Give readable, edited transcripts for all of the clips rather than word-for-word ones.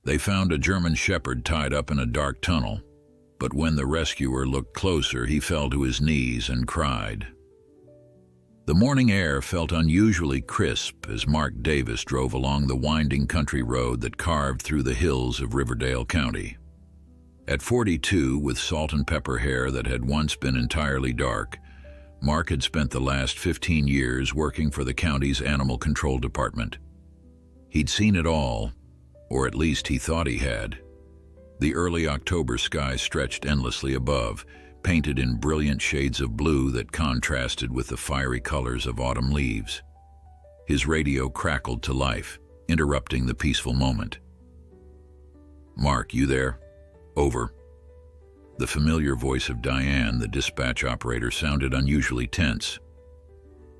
They found a German Shepherd tied up in a dark tunnel, but when the rescuer looked closer, he fell to his knees and cried. The morning air felt unusually crisp as Mark Davis drove along the winding country road that carved through the hills of Riverdale County. At 42, with salt and pepper hair that had once been entirely dark, Mark had spent the last 15 years working for the county's animal control department. He'd seen it all, or at least he thought he had. The early October sky stretched endlessly above, painted in brilliant shades of blue that contrasted with the fiery colors of autumn leaves. His radio crackled to life, interrupting the peaceful moment. "Mark, you there? Over." The familiar voice of Diane, the dispatch operator, sounded unusually tense.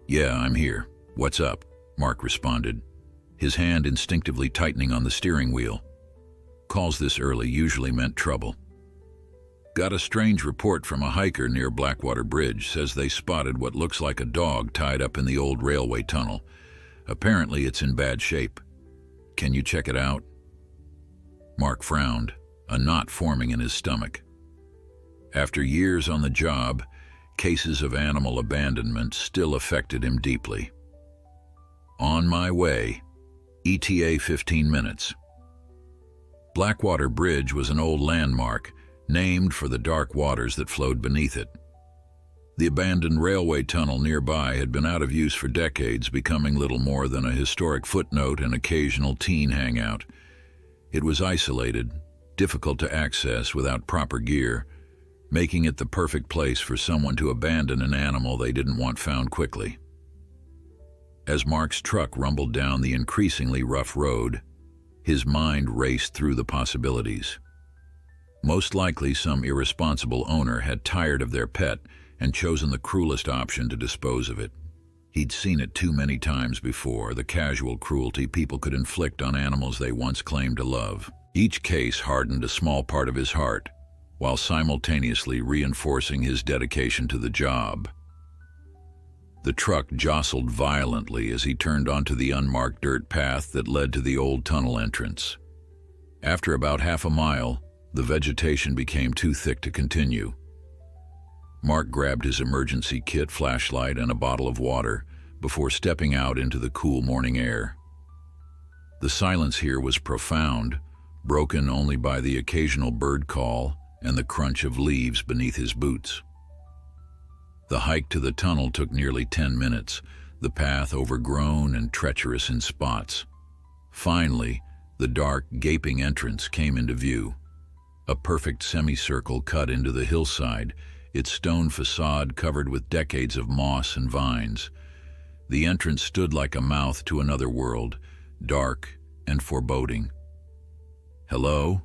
"Yeah, I'm here. What's up?" Mark responded, his hand instinctively tightening on the steering wheel. Calls this early usually meant trouble. "Got a strange report from a hiker near Blackwater Bridge. Says they spotted what looks like a dog tied up in the old railway tunnel. Apparently it's in bad shape. Can you check it out?" Mark frowned, a knot forming in his stomach. After years on the job, cases of animal abandonment still affected him deeply. "On my way. ETA 15 minutes. Blackwater Bridge was an old landmark, named for the dark waters that flowed beneath it. The abandoned railway tunnel nearby had been out of use for decades, becoming little more than a historic footnote and occasional teen hangout. It was isolated, difficult to access without proper gear, making it the perfect place for someone to abandon an animal they didn't want found quickly. As Mark's truck rumbled down the increasingly rough road, his mind raced through the possibilities. Most likely some irresponsible owner had tired of their pet and chosen the cruelest option to dispose of it. He'd seen it too many times before, the casual cruelty people could inflict on animals they once claimed to love. Each case hardened a small part of his heart, while simultaneously reinforcing his dedication to the job. The truck jostled violently as he turned onto the unmarked dirt path that led to the old tunnel entrance. After about half a mile, the vegetation became too thick to continue. Mark grabbed his emergency kit, flashlight, and a bottle of water before stepping out into the cool morning air. The silence here was profound, broken only by the occasional bird call and the crunch of leaves beneath his boots. The hike to the tunnel took nearly 10 minutes, the path overgrown and treacherous in spots. Finally, the dark, gaping entrance came into view. A perfect semicircle cut into the hillside, its stone facade covered with decades of moss and vines. The entrance stood like a mouth to another world, dark and foreboding. "Hello?"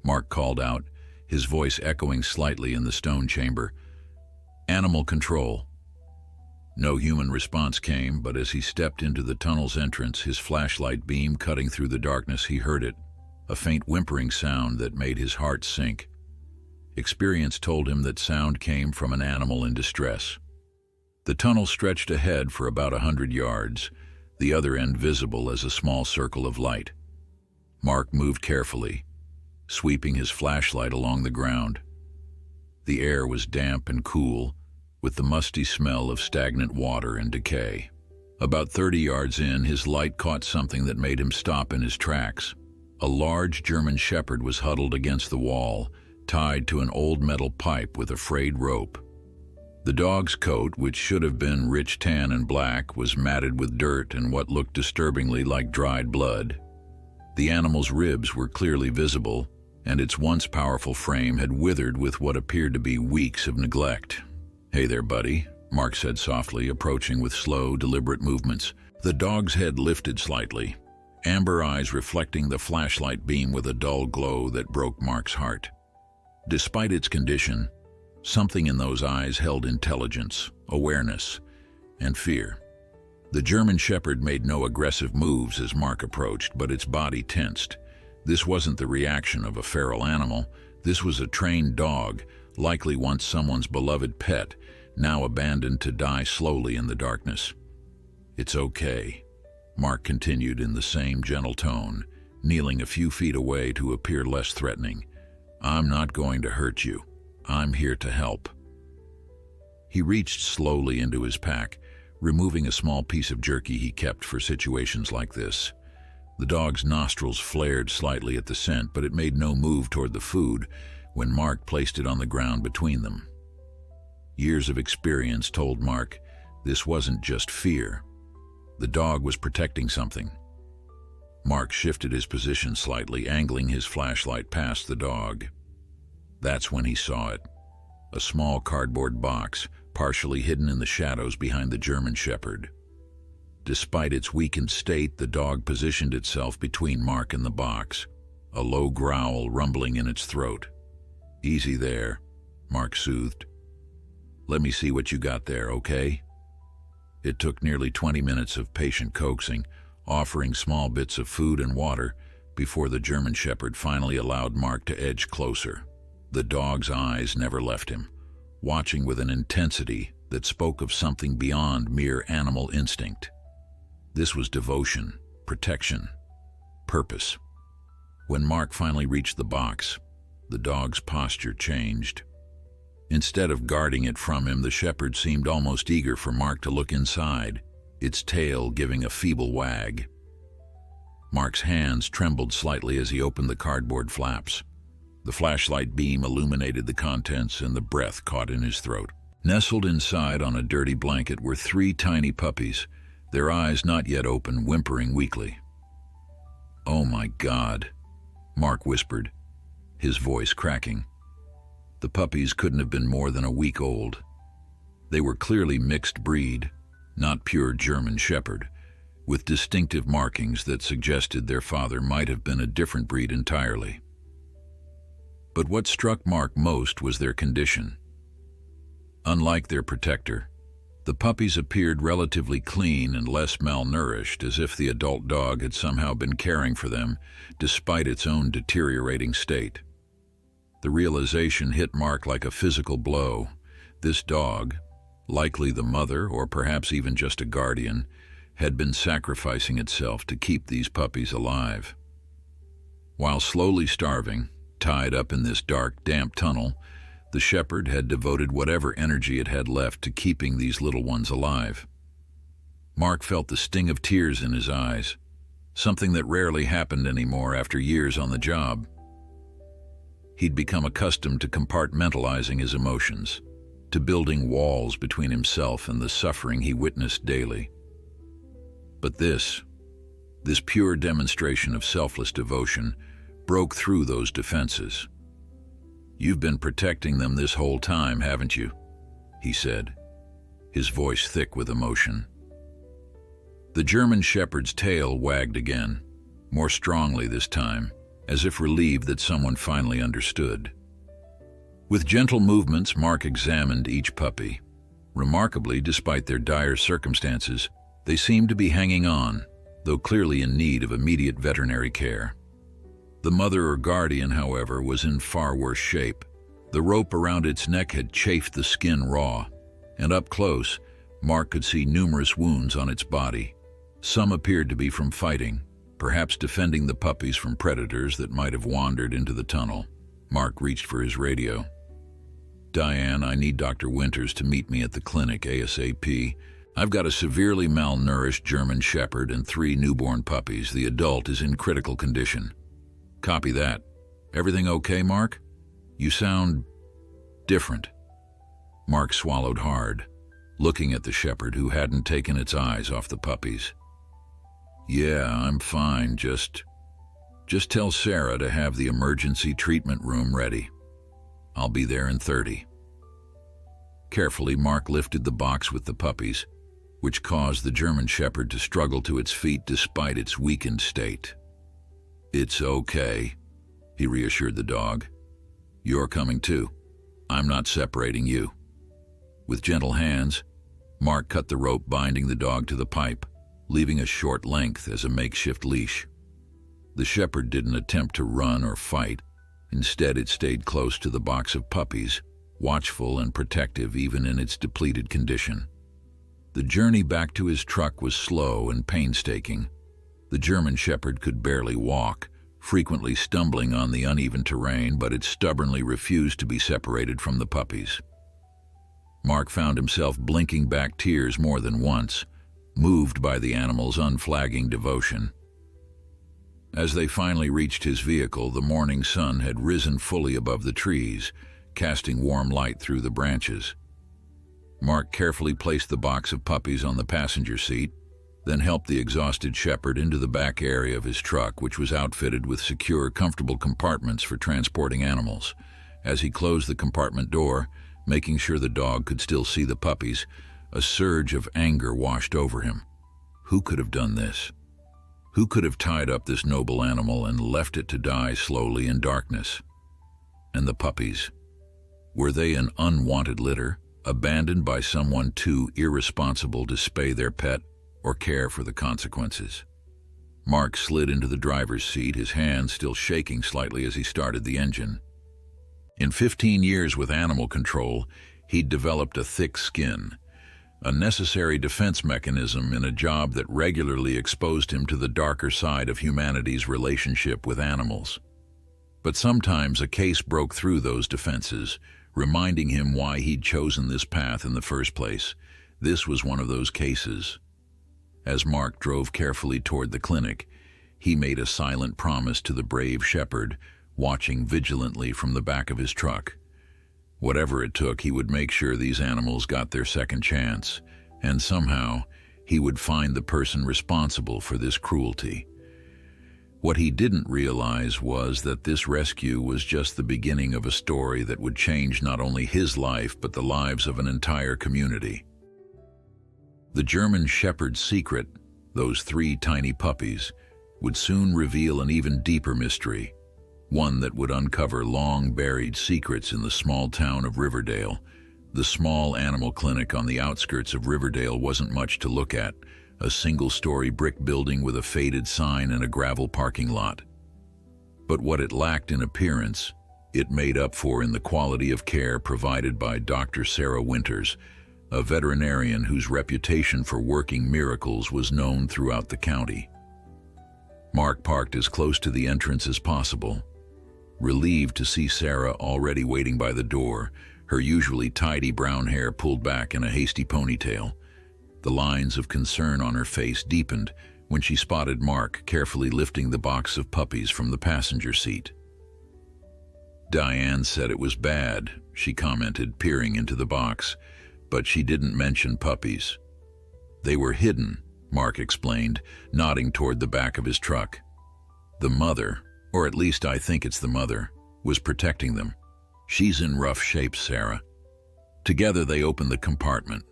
Mark called out, his voice echoing slightly in the stone chamber. "Animal control." No human response came, but as he stepped into the tunnel's entrance, his flashlight beam cutting through the darkness, he heard it, a faint whimpering sound that made his heart sink. Experience told him that sound came from an animal in distress. The tunnel stretched ahead for about 100 yards, the other end visible as a small circle of light. Mark moved carefully, sweeping his flashlight along the ground. The air was damp and cool, with the musty smell of stagnant water and decay. About 30 yards in, his light caught something that made him stop in his tracks. A large German Shepherd was huddled against the wall, tied to an old metal pipe with a frayed rope. The dog's coat, which should have been rich tan and black, was matted with dirt and what looked disturbingly like dried blood. The animal's ribs were clearly visible, and its once powerful frame had withered with what appeared to be weeks of neglect. "Hey there, buddy," Mark said softly, approaching with slow, deliberate movements. The dog's head lifted slightly, amber eyes reflecting the flashlight beam with a dull glow that broke Mark's heart. Despite its condition, something in those eyes held intelligence, awareness, and fear. The German Shepherd made no aggressive moves as Mark approached, but its body tensed. This wasn't the reaction of a feral animal. This was a trained dog, likely once someone's beloved pet, now abandoned to die slowly in the darkness. "It's okay," Mark continued in the same gentle tone, kneeling a few feet away to appear less threatening. "I'm not going to hurt you. I'm here to help." He reached slowly into his pack, removing a small piece of jerky he kept for situations like this. The dog's nostrils flared slightly at the scent, but it made no move toward the food when Mark placed it on the ground between them. Years of experience told Mark this wasn't just fear. The dog was protecting something. Mark shifted his position slightly, angling his flashlight past the dog. That's when he saw it. A small cardboard box, partially hidden in the shadows behind the German Shepherd. Despite its weakened state, the dog positioned itself between Mark and the box, a low growl rumbling in its throat. "Easy there," Mark soothed. "Let me see what you got there, okay?" It took nearly 20 minutes of patient coaxing, offering small bits of food and water, before the German Shepherd finally allowed Mark to edge closer. The dog's eyes never left him, watching with an intensity that spoke of something beyond mere animal instinct. This was devotion, protection, purpose. When Mark finally reached the box, the dog's posture changed. Instead of guarding it from him, the shepherd seemed almost eager for Mark to look inside, its tail giving a feeble wag. Mark's hands trembled slightly as he opened the cardboard flaps. The flashlight beam illuminated the contents, and the breath caught in his throat. Nestled inside on a dirty blanket were 3 tiny puppies, their eyes not yet open, whimpering weakly. "Oh my God," Mark whispered, his voice cracking. The puppies couldn't have been more than a week old. They were clearly mixed breed, not pure German Shepherd, with distinctive markings that suggested their father might have been a different breed entirely. But what struck Mark most was their condition. Unlike their protector, the puppies appeared relatively clean and less malnourished, as if the adult dog had somehow been caring for them, despite its own deteriorating state. The realization hit Mark like a physical blow. This dog, likely the mother or perhaps even just a guardian, had been sacrificing itself to keep these puppies alive. While slowly starving, tied up in this dark, damp tunnel, the shepherd had devoted whatever energy it had left to keeping these little ones alive. Mark felt the sting of tears in his eyes, something that rarely happened anymore after years on the job. He'd become accustomed to compartmentalizing his emotions, to building walls between himself and the suffering he witnessed daily. But this pure demonstration of selfless devotion broke through those defenses. "You've been protecting them this whole time, haven't you?" he said, his voice thick with emotion. The German Shepherd's tail wagged again, more strongly this time, as if relieved that someone finally understood. With gentle movements, Mark examined each puppy. Remarkably, despite their dire circumstances, they seemed to be hanging on, though clearly in need of immediate veterinary care. The mother or guardian, however, was in far worse shape. The rope around its neck had chafed the skin raw, and up close, Mark could see numerous wounds on its body. Some appeared to be from fighting, perhaps defending the puppies from predators that might have wandered into the tunnel. Mark reached for his radio. "Diane, I need Dr. Winters to meet me at the clinic ASAP. I've got a severely malnourished German Shepherd and 3 newborn puppies. The adult is in critical condition." "Copy that. Everything okay, Mark? You sound different." Mark swallowed hard, looking at the shepherd who hadn't taken its eyes off the puppies. "Yeah, I'm fine. Just tell Sarah to have the emergency treatment room ready. I'll be there in 30. Carefully, Mark lifted the box with the puppies, which caused the German Shepherd to struggle to its feet despite its weakened state. "It's okay," he reassured the dog. "You're coming too. I'm not separating you." With gentle hands, Mark cut the rope binding the dog to the pipe, leaving a short length as a makeshift leash. The shepherd didn't attempt to run or fight. Instead, it stayed close to the box of puppies, watchful and protective even in its depleted condition. The journey back to his truck was slow and painstaking. The German Shepherd could barely walk, frequently stumbling on the uneven terrain, but it stubbornly refused to be separated from the puppies. Mark found himself blinking back tears more than once, moved by the animal's unflagging devotion. As they finally reached his vehicle, the morning sun had risen fully above the trees, casting warm light through the branches. Mark carefully placed the box of puppies on the passenger seat, then helped the exhausted shepherd into the back area of his truck, which was outfitted with secure, comfortable compartments for transporting animals. As he closed the compartment door, making sure the dog could still see the puppies, a surge of anger washed over him. Who could have done this? Who could have tied up this noble animal and left it to die slowly in darkness? And the puppies? Were they an unwanted litter, abandoned by someone too irresponsible to spay their pet or care for the consequences? Mark slid into the driver's seat, his hands still shaking slightly as he started the engine. In 15 years with animal control, he'd developed a thick skin, a necessary defense mechanism in a job that regularly exposed him to the darker side of humanity's relationship with animals. But sometimes a case broke through those defenses, reminding him why he'd chosen this path in the first place. This was one of those cases. As Mark drove carefully toward the clinic, he made a silent promise to the brave shepherd, watching vigilantly from the back of his truck. Whatever it took, he would make sure these animals got their second chance, and somehow he would find the person responsible for this cruelty. What he didn't realize was that this rescue was just the beginning of a story that would change not only his life but the lives of an entire community. The German Shepherd's secret, those 3 tiny puppies, would soon reveal an even deeper mystery, one that would uncover long-buried secrets in the small town of Riverdale. The small animal clinic on the outskirts of Riverdale wasn't much to look at, a single-story brick building with a faded sign and a gravel parking lot. But what it lacked in appearance, it made up for in the quality of care provided by Dr. Sarah Winters, a veterinarian whose reputation for working miracles was known throughout the county. Mark parked as close to the entrance as possible, relieved to see Sarah already waiting by the door, her usually tidy brown hair pulled back in a hasty ponytail. The lines of concern on her face deepened when she spotted Mark carefully lifting the box of puppies from the passenger seat. "Diane said it was bad," she commented, peering into the box, "but she didn't mention puppies." "They were hidden," Mark explained, nodding toward the back of his truck. "The mother, or at least I think it's the mother, was protecting them. She's in rough shape, Sarah." Together they opened the compartment.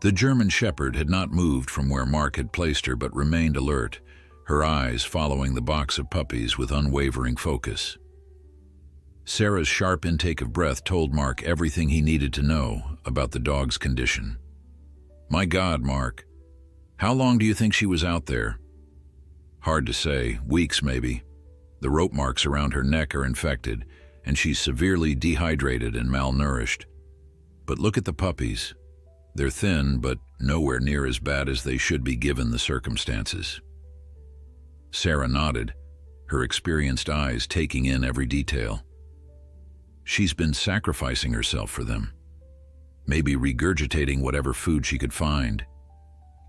The German Shepherd had not moved from where Mark had placed her but remained alert, her eyes following the box of puppies with unwavering focus. Sarah's sharp intake of breath told Mark everything he needed to know about the dog's condition. "My God, Mark, how long do you think she was out there?" "Hard to say, weeks maybe. The rope marks around her neck are infected, and she's severely dehydrated and malnourished. But look at the puppies. They're thin, but nowhere near as bad as they should be given the circumstances." Sarah nodded, her experienced eyes taking in every detail. "She's been sacrificing herself for them, maybe regurgitating whatever food she could find,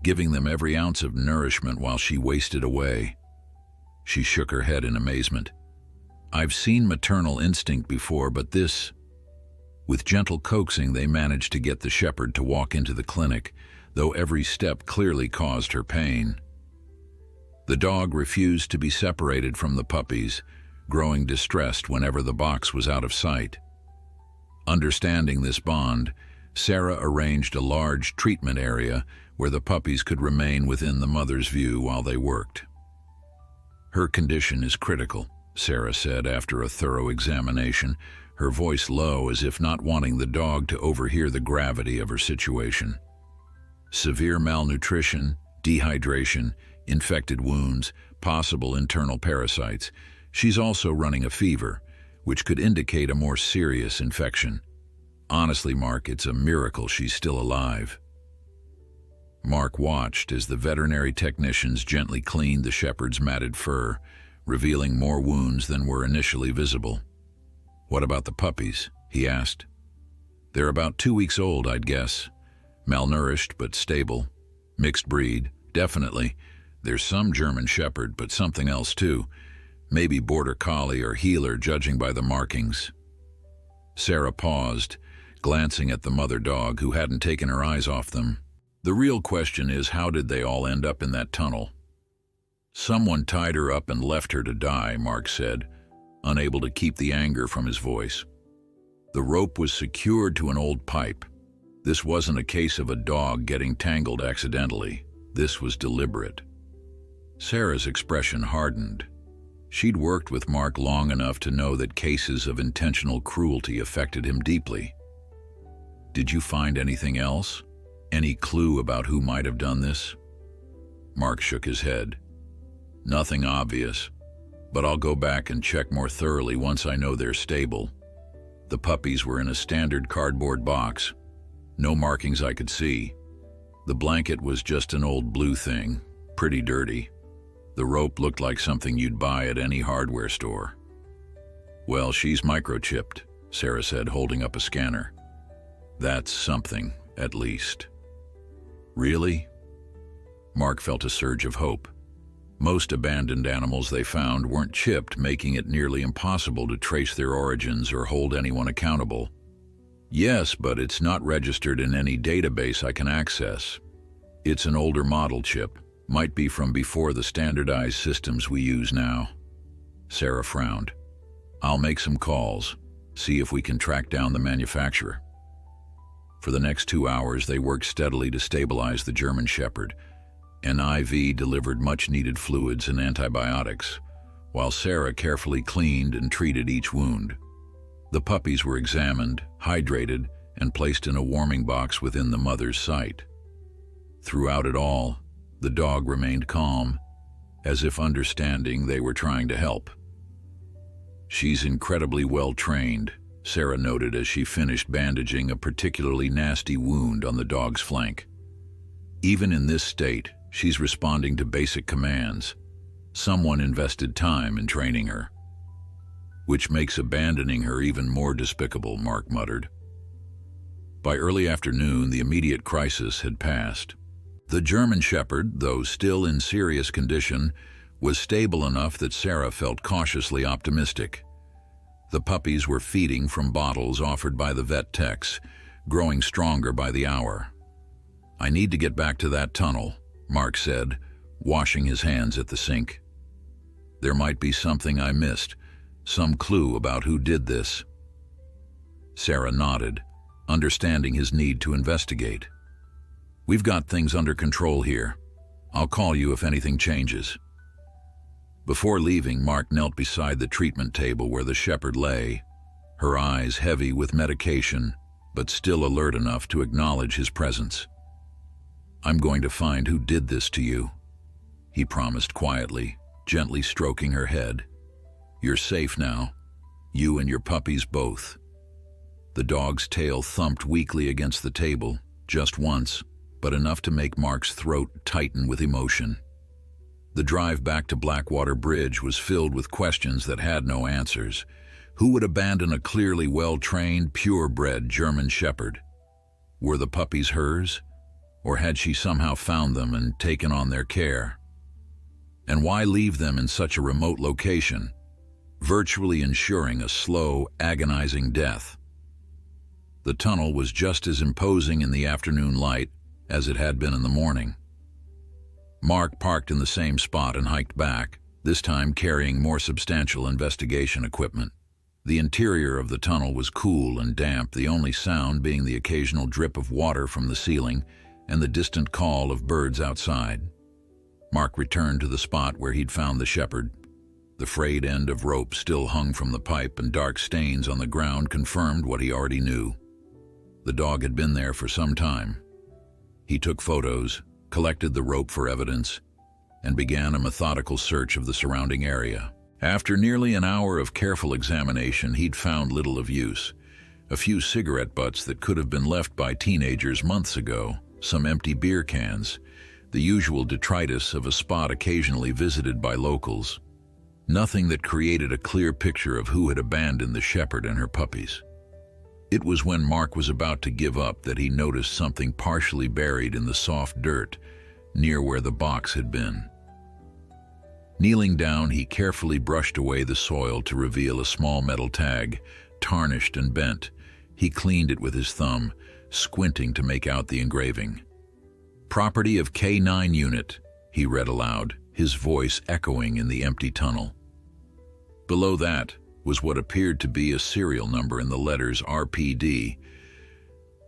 giving them every ounce of nourishment while she wasted away." She shook her head in amazement. "I've seen maternal instinct before, but this..." With gentle coaxing, they managed to get the shepherd to walk into the clinic, though every step clearly caused her pain. The dog refused to be separated from the puppies, growing distressed whenever the box was out of sight. Understanding this bond, Sarah arranged a large treatment area where the puppies could remain within the mother's view while they worked. "Her condition is critical," Sarah said after a thorough examination, her voice low as if not wanting the dog to overhear the gravity of her situation. "Severe malnutrition, dehydration, infected wounds, possible internal parasites. She's also running a fever, which could indicate a more serious infection. Honestly, Mark, it's a miracle she's still alive." Mark watched as the veterinary technicians gently cleaned the shepherd's matted fur, revealing more wounds than were initially visible. "What about the puppies?" he asked. "They're about 2 weeks old, I'd guess. Malnourished but stable. Mixed breed, definitely. There's some German Shepherd, but something else too. Maybe Border Collie or Heeler, judging by the markings." Sarah paused, glancing at the mother dog who hadn't taken her eyes off them. "The real question is, how did they all end up in that tunnel?" "Someone tied her up and left her to die," Mark said, unable to keep the anger from his voice. "The rope was secured to an old pipe. This wasn't a case of a dog getting tangled accidentally. This was deliberate." Sarah's expression hardened. She'd worked with Mark long enough to know that cases of intentional cruelty affected him deeply. "Did you find anything else? Any clue about who might have done this?" Mark shook his head. "Nothing obvious, but I'll go back and check more thoroughly once I know they're stable. The puppies were in a standard cardboard box. No markings I could see. The blanket was just an old blue thing, pretty dirty. The rope looked like something you'd buy at any hardware store." "Well, she's microchipped," Sarah said, holding up a scanner. "That's something, at least." "Really?" Mark felt a surge of hope. Most abandoned animals they found weren't chipped, making it nearly impossible to trace their origins or hold anyone accountable. "Yes, but it's not registered in any database I can access. It's an older model chip. Might be from before the standardized systems we use now." Sarah frowned. "I'll make some calls, see if we can track down the manufacturer." For the next 2 hours, they worked steadily to stabilize the German Shepherd. An IV delivered much-needed fluids and antibiotics, while Sarah carefully cleaned and treated each wound. The puppies were examined, hydrated, and placed in a warming box within the mother's sight. Throughout it all, the dog remained calm, as if understanding they were trying to help. "She's incredibly well-trained," Sarah noted as she finished bandaging a particularly nasty wound on the dog's flank. "Even in this state, she's responding to basic commands. Someone invested time in training her." "Which makes abandoning her even more despicable," Mark muttered. By early afternoon, the immediate crisis had passed. The German Shepherd, though still in serious condition, was stable enough that Sarah felt cautiously optimistic. The puppies were feeding from bottles offered by the vet techs, growing stronger by the hour. "I need to get back to that tunnel," Mark said, washing his hands at the sink. "There might be something I missed, some clue about who did this." Sarah nodded, understanding his need to investigate. "We've got things under control here. I'll call you if anything changes." Before leaving, Mark knelt beside the treatment table where the shepherd lay, her eyes heavy with medication, but still alert enough to acknowledge his presence. "I'm going to find who did this to you," he promised quietly, gently stroking her head. "You're safe now, you and your puppies both." The dog's tail thumped weakly against the table, just once, but enough to make Mark's throat tighten with emotion. The drive back to Blackwater Bridge was filled with questions that had no answers. Who would abandon a clearly well-trained, purebred German Shepherd? Were the puppies hers? Or had she somehow found them and taken on their care? And why leave them in such a remote location, virtually ensuring a slow, agonizing death? The tunnel was just as imposing in the afternoon light as it had been in the morning. Mark parked in the same spot and hiked back, this time carrying more substantial investigation equipment. The interior of the tunnel was cool and damp, the only sound being the occasional drip of water from the ceiling and the distant call of birds outside. Mark returned to the spot where he'd found the shepherd. The frayed end of rope still hung from the pipe, and dark stains on the ground confirmed what he already knew. The dog had been there for some time. He took photos, collected the rope for evidence, and began a methodical search of the surrounding area. After nearly an hour of careful examination, he'd found little of use. A few cigarette butts that could have been left by teenagers months ago, some empty beer cans, the usual detritus of a spot occasionally visited by locals. Nothing that created a clear picture of who had abandoned the shepherd and her puppies. It was when Mark was about to give up that he noticed something partially buried in the soft dirt near where the box had been. Kneeling down, he carefully brushed away the soil to reveal a small metal tag, tarnished and bent. He cleaned it with his thumb, squinting to make out the engraving. "Property of K9 unit," he read aloud, his voice echoing in the empty tunnel. Below that was what appeared to be a serial number in the letters RPD.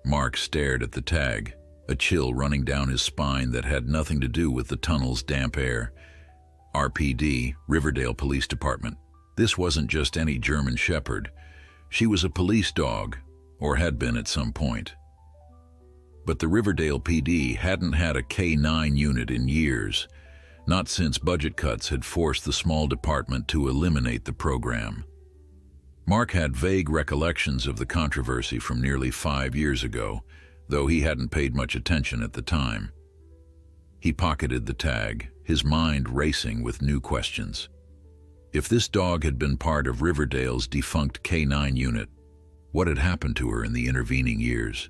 Mark stared at the tag, a chill running down his spine that had nothing to do with the tunnel's damp air. RPD, Riverdale Police Department. This wasn't just any German shepherd. She was a police dog, or had been at some point. But the Riverdale PD hadn't had a K9 unit in years, not since budget cuts had forced the small department to eliminate the program. Mark had vague recollections of the controversy from nearly 5 years ago, though he hadn't paid much attention at the time. He pocketed the tag, his mind racing with new questions. If this dog had been part of Riverdale's defunct K9 unit, what had happened to her in the intervening years?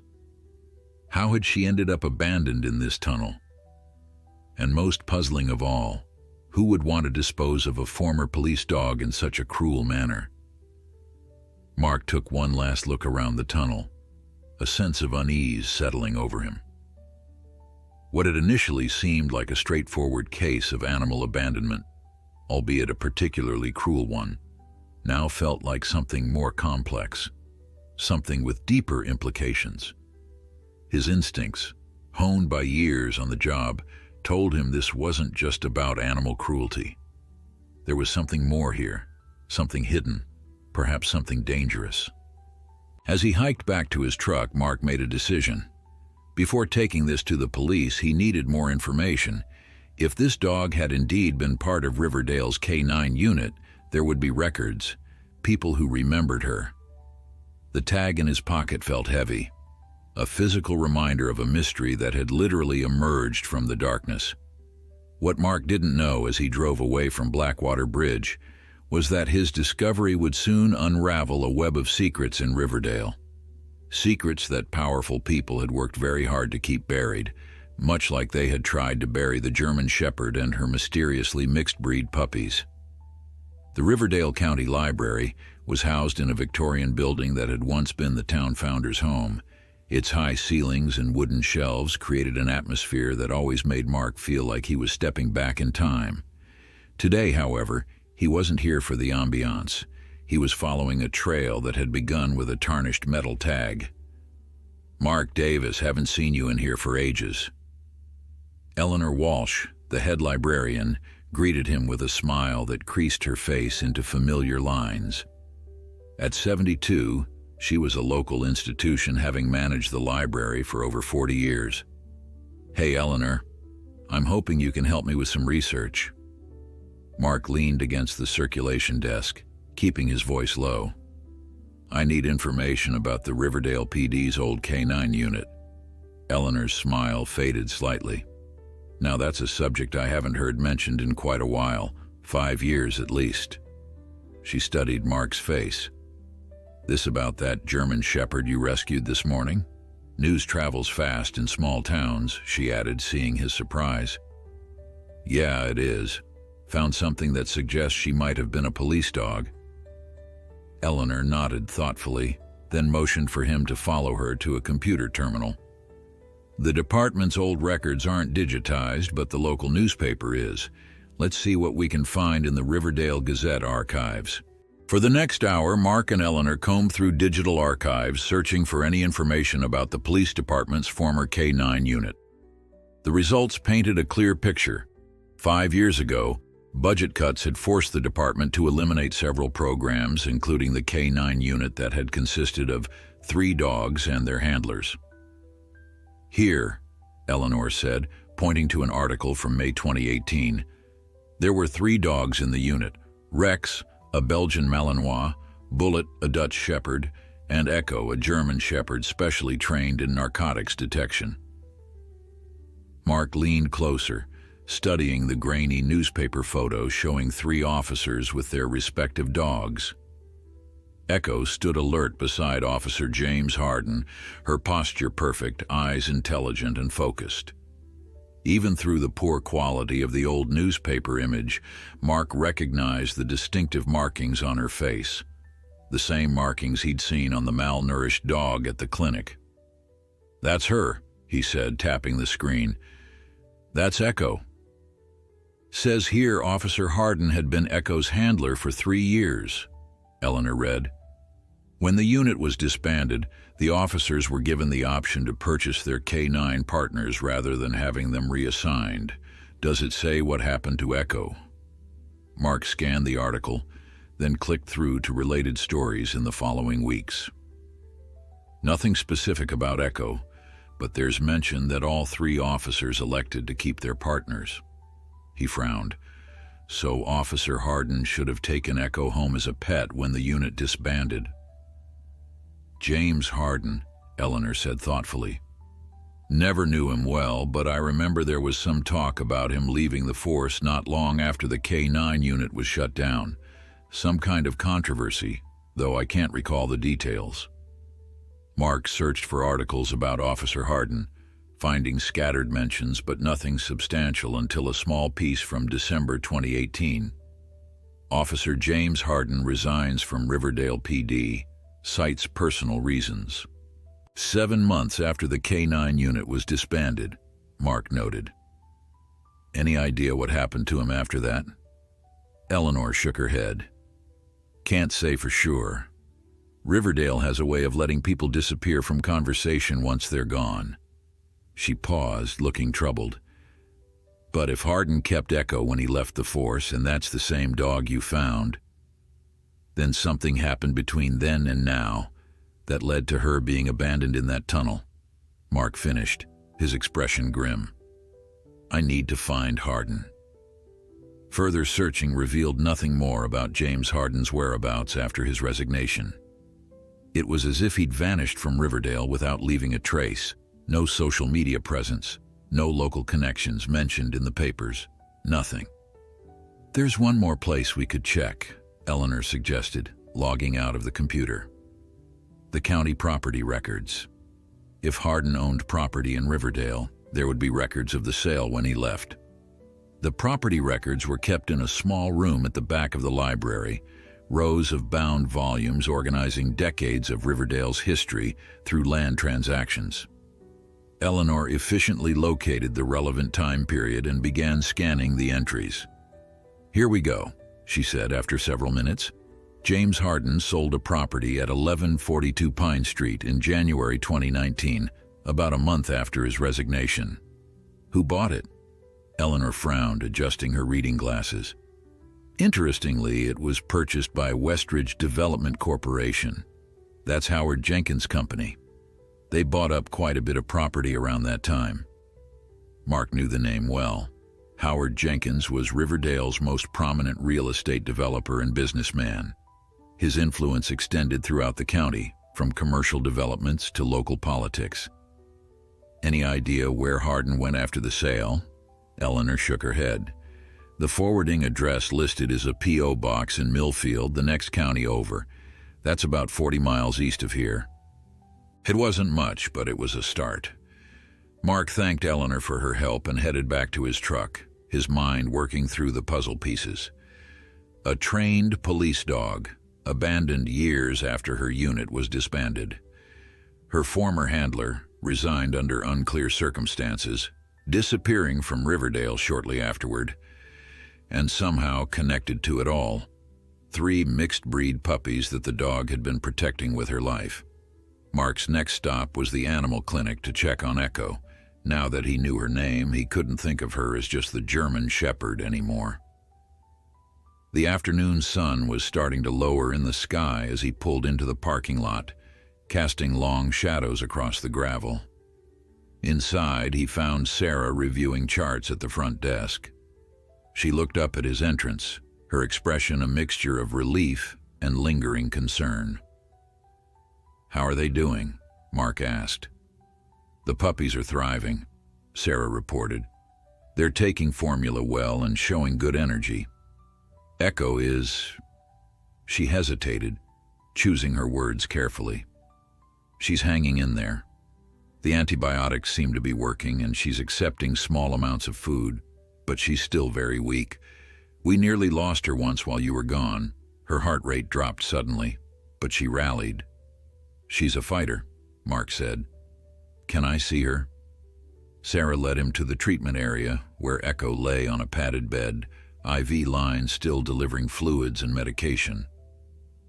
How had she ended up abandoned in this tunnel? And most puzzling of all, who would want to dispose of a former police dog in such a cruel manner? Mark took one last look around the tunnel, a sense of unease settling over him. What had initially seemed like a straightforward case of animal abandonment, albeit a particularly cruel one, now felt like something more complex, something with deeper implications. His instincts, honed by years on the job, told him this wasn't just about animal cruelty. There was something more here, something hidden, perhaps something dangerous. As he hiked back to his truck, Mark made a decision. Before taking this to the police, he needed more information. If this dog had indeed been part of Riverdale's K9 unit, there would be records, people who remembered her. The tag in his pocket felt heavy, a physical reminder of a mystery that had literally emerged from the darkness. What Mark didn't know as he drove away from Blackwater Bridge was that his discovery would soon unravel a web of secrets in Riverdale. Secrets that powerful people had worked very hard to keep buried, much like they had tried to bury the German Shepherd and her mysteriously mixed-breed puppies. The Riverdale County Library was housed in a Victorian building that had once been the town founder's home. Its high ceilings and wooden shelves created an atmosphere that always made Mark feel like he was stepping back in time. Today, however, he wasn't here for the ambiance. He was following a trail that had begun with a tarnished metal tag. "Mark Davis, haven't seen you in here for ages." Eleanor Walsh, the head librarian, greeted him with a smile that creased her face into familiar lines. At 72, she was a local institution, having managed the library for over 40 years. "Hey, Eleanor, I'm hoping you can help me with some research." Mark leaned against the circulation desk, keeping his voice low. "I need information about the Riverdale PD's old K9 unit." Eleanor's smile faded slightly. "Now that's a subject I haven't heard mentioned in quite a while, 5 years at least." She studied Mark's face. "This about that German Shepherd you rescued this morning? News travels fast in small towns," she added, seeing his surprise. "Yeah, it is. Found something that suggests she might have been a police dog." Eleanor nodded thoughtfully, then motioned for him to follow her to a computer terminal. "The department's old records aren't digitized, but the local newspaper is. Let's see what we can find in the Riverdale Gazette archives." For the next hour, Mark and Eleanor combed through digital archives, searching for any information about the police department's former K9 unit. The results painted a clear picture. 5 years ago, budget cuts had forced the department to eliminate several programs, including the K9 unit that had consisted of 3 dogs and their handlers. "Here," Eleanor said, pointing to an article from May 2018. "There were 3 dogs in the unit: Rex, a Belgian Malinois, Bullet, a Dutch Shepherd, and Echo, a German Shepherd specially trained in narcotics detection." Mark leaned closer, studying the grainy newspaper photos showing 3 officers with their respective dogs. Echo stood alert beside Officer James Harden, her posture perfect, eyes intelligent and focused. Even through the poor quality of the old newspaper image, Mark recognized the distinctive markings on her face, the same markings he'd seen on the malnourished dog at the clinic. "That's her," he said, tapping the screen. "That's Echo." "Says here Officer Harden had been Echo's handler for 3 years," Eleanor read. When the unit was disbanded, the officers were given the option to purchase their K-9 partners rather than having them reassigned. Does it say what happened to Echo? Mark scanned the article, then clicked through to related stories in the following weeks. Nothing specific about Echo, but there's mention that all 3 officers elected to keep their partners. He frowned. So Officer Harden should have taken Echo home as a pet when the unit disbanded. "James Harden," Eleanor said thoughtfully. "Never knew him well, but I remember there was some talk about him leaving the force not long after the K-9 unit was shut down. Some kind of controversy, though I can't recall the details." Mark searched for articles about Officer Harden, finding scattered mentions but nothing substantial until a small piece from December 2018. Officer James Harden resigns from Riverdale PD, cites personal reasons. 7 months after the K-9 unit was disbanded, Mark noted. "Any idea what happened to him after that?" Eleanor shook her head. "Can't say for sure. Riverdale has a way of letting people disappear from conversation once they're gone." She paused, looking troubled. "But if Harden kept Echo when he left the force, and that's the same dog you found, then something happened between then and now that led to her being abandoned in that tunnel." Mark finished, his expression grim. "I need to find Harden." Further searching revealed nothing more about James Harden's whereabouts after his resignation. It was as if he'd vanished from Riverdale without leaving a trace. No social media presence, no local connections mentioned in the papers, nothing. "There's one more place we could check," Eleanor suggested, logging out of the computer. "The county property records. If Harden owned property in Riverdale, there would be records of the sale when he left." The property records were kept in a small room at the back of the library, rows of bound volumes organizing decades of Riverdale's history through land transactions. Eleanor efficiently located the relevant time period and began scanning the entries. "Here we go," she said after several minutes. "James Harden sold a property at 1142 Pine Street in January 2019, about a month after his resignation." "Who bought it?" Eleanor frowned, adjusting her reading glasses. "Interestingly, it was purchased by Westridge Development Corporation. That's Howard Jenkins' company. They bought up quite a bit of property around that time." Mark knew the name well. Howard Jenkins was Riverdale's most prominent real estate developer and businessman. His influence extended throughout the county, from commercial developments to local politics. "Any idea where Harden went after the sale?" Eleanor shook her head. "The forwarding address listed is a P.O. box in Millfield, the next county over. That's about 40 miles east of here." It wasn't much, but it was a start. Mark thanked Eleanor for her help and headed back to his truck, his mind working through the puzzle pieces. A trained police dog, abandoned years after her unit was disbanded. Her former handler, resigned under unclear circumstances, disappearing from Riverdale shortly afterward, and somehow connected to it all. 3 mixed-breed puppies that the dog had been protecting with her life. Mark's next stop was the animal clinic to check on Echo. Now that he knew her name, he couldn't think of her as just the German Shepherd anymore. The afternoon sun was starting to lower in the sky as he pulled into the parking lot, casting long shadows across the gravel. Inside, he found Sarah reviewing charts at the front desk. She looked up at his entrance, her expression a mixture of relief and lingering concern. "How are they doing?" Mark asked. "The puppies are thriving," Sarah reported. They're taking formula well and showing good energy. Echo is... She hesitated, choosing her words carefully. She's hanging in there. The antibiotics seem to be working and she's accepting small amounts of food, but she's still very weak. We nearly lost her once while you were gone. Her heart rate dropped suddenly, but she rallied. She's a fighter, Mark said. Can I see her? Sarah led him to the treatment area, where Echo lay on a padded bed, IV lines still delivering fluids and medication.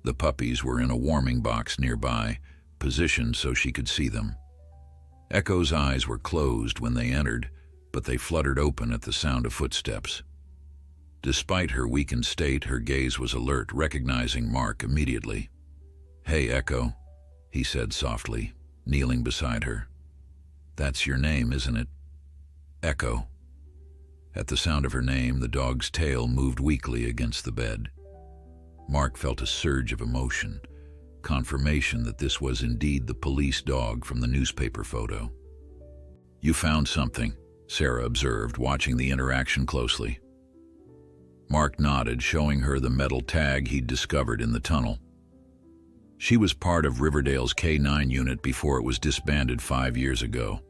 The puppies were in a warming box nearby, positioned so she could see them. Echo's eyes were closed when they entered, but they fluttered open at the sound of footsteps. Despite her weakened state, her gaze was alert, recognizing Mark immediately. "Hey, Echo," he said softly, kneeling beside her. "That's your name, isn't it?" Echo. At the sound of her name, the dog's tail moved weakly against the bed. Mark felt a surge of emotion, confirmation that this was indeed the police dog from the newspaper photo. "You found something," Sarah observed, watching the interaction closely. Mark nodded, showing her the metal tag he'd discovered in the tunnel. She was part of Riverdale's K-9 unit before it was disbanded 5 years ago.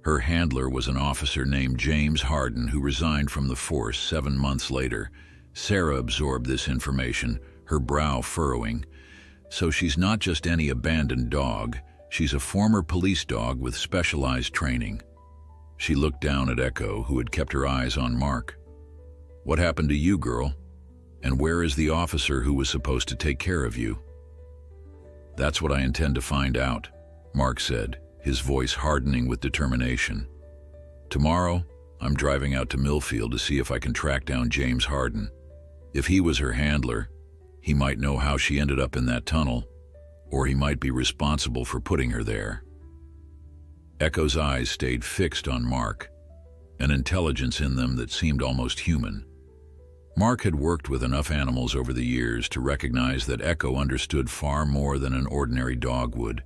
Her handler was an officer named James Harden who resigned from the force 7 months later. Sarah absorbed this information, her brow furrowing. So she's not just any abandoned dog, she's a former police dog with specialized training. She looked down at Echo, who had kept her eyes on Mark. "What happened to you, girl? And where is the officer who was supposed to take care of you?" "That's what I intend to find out," Mark said, his voice hardening with determination. "Tomorrow, I'm driving out to Millfield to see if I can track down James Harden. If he was her handler, he might know how she ended up in that tunnel, or he might be responsible for putting her there." Echo's eyes stayed fixed on Mark, an intelligence in them that seemed almost human. Mark had worked with enough animals over the years to recognize that Echo understood far more than an ordinary dog would.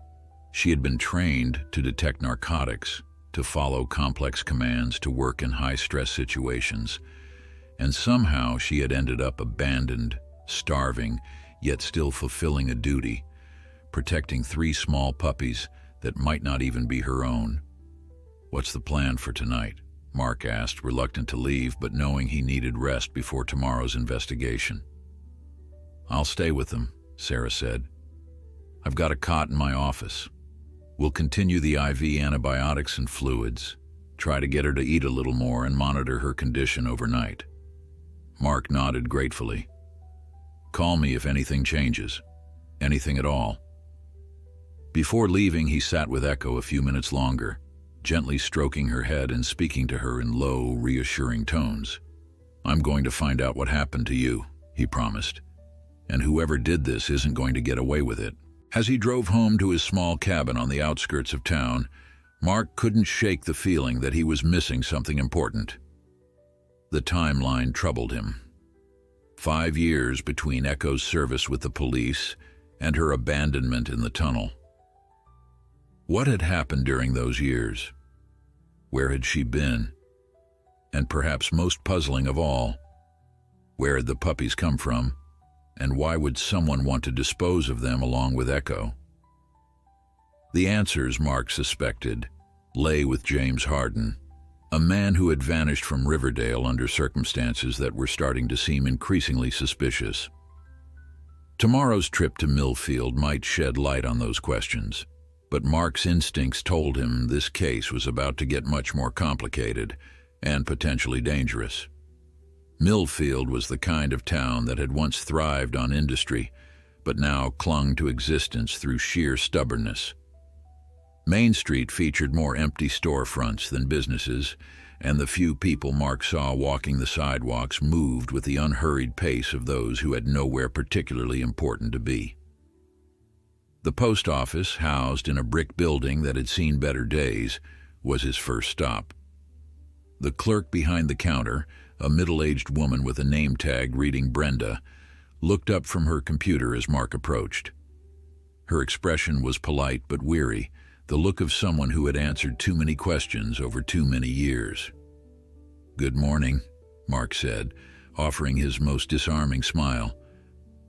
She had been trained to detect narcotics, to follow complex commands, to work in high-stress situations. And somehow she had ended up abandoned, starving, yet still fulfilling a duty, protecting 3 small puppies that might not even be her own. "What's the plan for tonight?" Mark asked, reluctant to leave, but knowing he needed rest before tomorrow's investigation. "I'll stay with them," Sarah said. "I've got a cot in my office. We'll continue the IV antibiotics and fluids, try to get her to eat a little more and monitor her condition overnight." Mark nodded gratefully. "Call me if anything changes. Anything at all." Before leaving, he sat with Echo a few minutes longer, gently stroking her head and speaking to her in low, reassuring tones. "I'm going to find out what happened to you," he promised. "And whoever did this isn't going to get away with it." As he drove home to his small cabin on the outskirts of town, Mark couldn't shake the feeling that he was missing something important. The timeline troubled him. 5 years between Echo's service with the police and her abandonment in the tunnel. What had happened during those years? Where had she been? And perhaps most puzzling of all, where had the puppies come from? And why would someone want to dispose of them along with Echo? The answers, Mark suspected, lay with James Harden, a man who had vanished from Riverdale under circumstances that were starting to seem increasingly suspicious. Tomorrow's trip to Millfield might shed light on those questions, but Mark's instincts told him this case was about to get much more complicated and potentially dangerous. Millfield was the kind of town that had once thrived on industry, but now clung to existence through sheer stubbornness. Main Street featured more empty storefronts than businesses, and the few people Mark saw walking the sidewalks moved with the unhurried pace of those who had nowhere particularly important to be. The post office, housed in a brick building that had seen better days, was his first stop. The clerk behind the counter, a middle-aged woman with a name tag reading Brenda, looked up from her computer as Mark approached. Her expression was polite but weary, the look of someone who had answered too many questions over too many years. "Good morning," Mark said, offering his most disarming smile.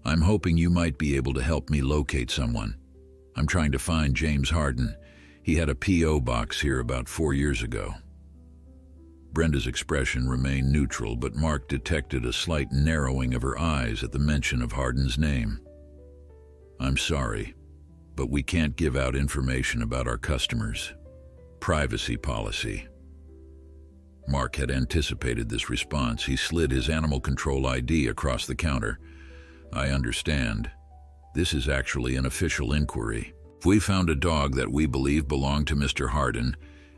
"I'm hoping you might be able to help me locate someone. I'm trying to find James Harden. He had a P.O. box here about 4 years ago." Brenda's expression remained neutral, but Mark detected a slight narrowing of her eyes at the mention of Harden's name. "I'm sorry, but we can't give out information about our customers. Privacy policy." Mark had anticipated this response. He slid his animal control ID across the counter. "I understand. This is actually an official inquiry. We found a dog that we believe belonged to Mr. Harden,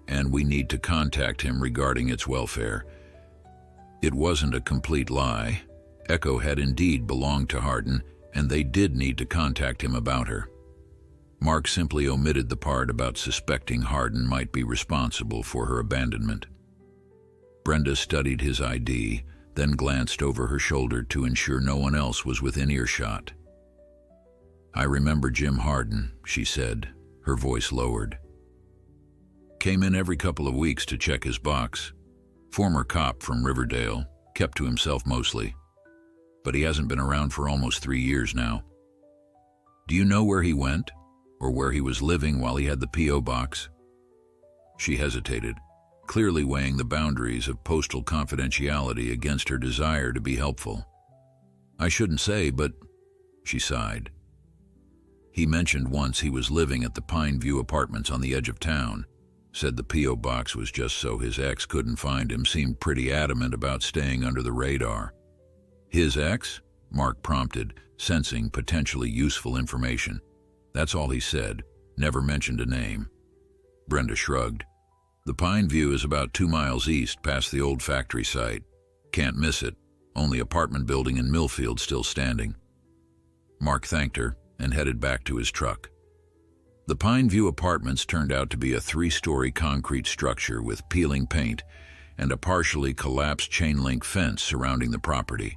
and we need to contact him regarding its welfare." It wasn't a complete lie. Echo had indeed belonged to Harden, and they did need to contact him about her. Mark simply omitted the part about suspecting Harden might be responsible for her abandonment. Brenda studied his ID, then glanced over her shoulder to ensure no one else was within earshot. "I remember Jim Harden," she said, her voice lowered. "Came in every couple of weeks to check his box. Former cop from Riverdale, kept to himself mostly. But he hasn't been around for almost 3 years now. Do you know where he went, or where he was living while he had the P.O. box?" She hesitated, clearly weighing the boundaries of postal confidentiality against her desire to be helpful. "I shouldn't say, but..." she sighed. "He mentioned once he was living at the Pine View Apartments on the edge of town. Said the P.O. box was just so his ex couldn't find him. Seemed pretty adamant about staying under the radar." "His ex?" Mark prompted, sensing potentially useful information. "That's all he said. Never mentioned a name." Brenda shrugged. "The Pine View is about 2 miles east, past the old factory site. Can't miss it. Only apartment building in Millfield still standing." Mark thanked her and headed back to his truck. The Pine View Apartments turned out to be a 3-story concrete structure with peeling paint and a partially collapsed chain-link fence surrounding the property.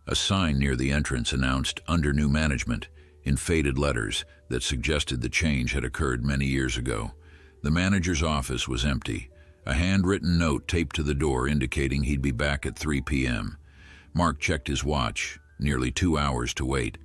A sign near the entrance announced "Under New Management" in faded letters that suggested the change had occurred many years ago. The manager's office was empty, a handwritten note taped to the door indicating he'd be back at 3 p.m. Mark checked his watch, nearly 2 hours to wait.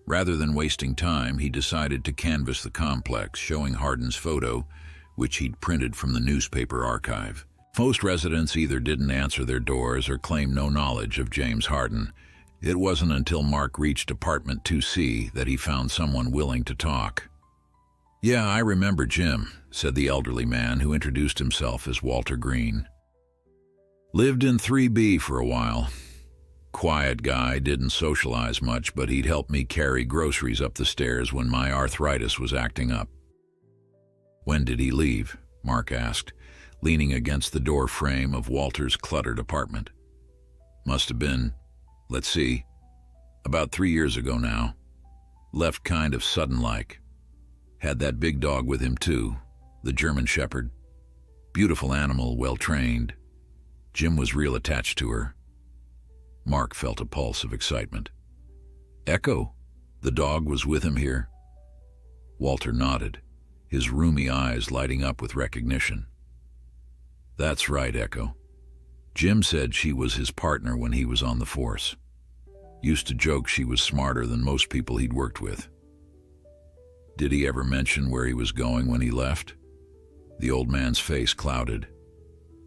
Rather than wasting time, he decided to canvass the complex, showing Harden's photo, which he'd printed from the newspaper archive. Most residents either didn't answer their doors or claimed no knowledge of James Harden. It wasn't until Mark reached apartment 2C that he found someone willing to talk. "Yeah, I remember Jim," said the elderly man, who introduced himself as Walter Green. "Lived in 3B for a while. Quiet guy, didn't socialize much, but he'd help me carry groceries up the stairs when my arthritis was acting up." "When did he leave?" Mark asked, leaning against the door frame of Walter's cluttered apartment. "Must have been, let's see, about 3 years ago now. Left kind of sudden-like. Had that big dog with him too, the German Shepherd. Beautiful animal, well-trained. Jim was real attached to her." Mark felt a pulse of excitement. "Echo? The dog was with him here?" Walter nodded, his roomy eyes lighting up with recognition. "That's right, Echo. Jim said she was his partner when he was on the force. Used to joke she was smarter than most people he'd worked with." "Did he ever mention where he was going when he left?" The old man's face clouded.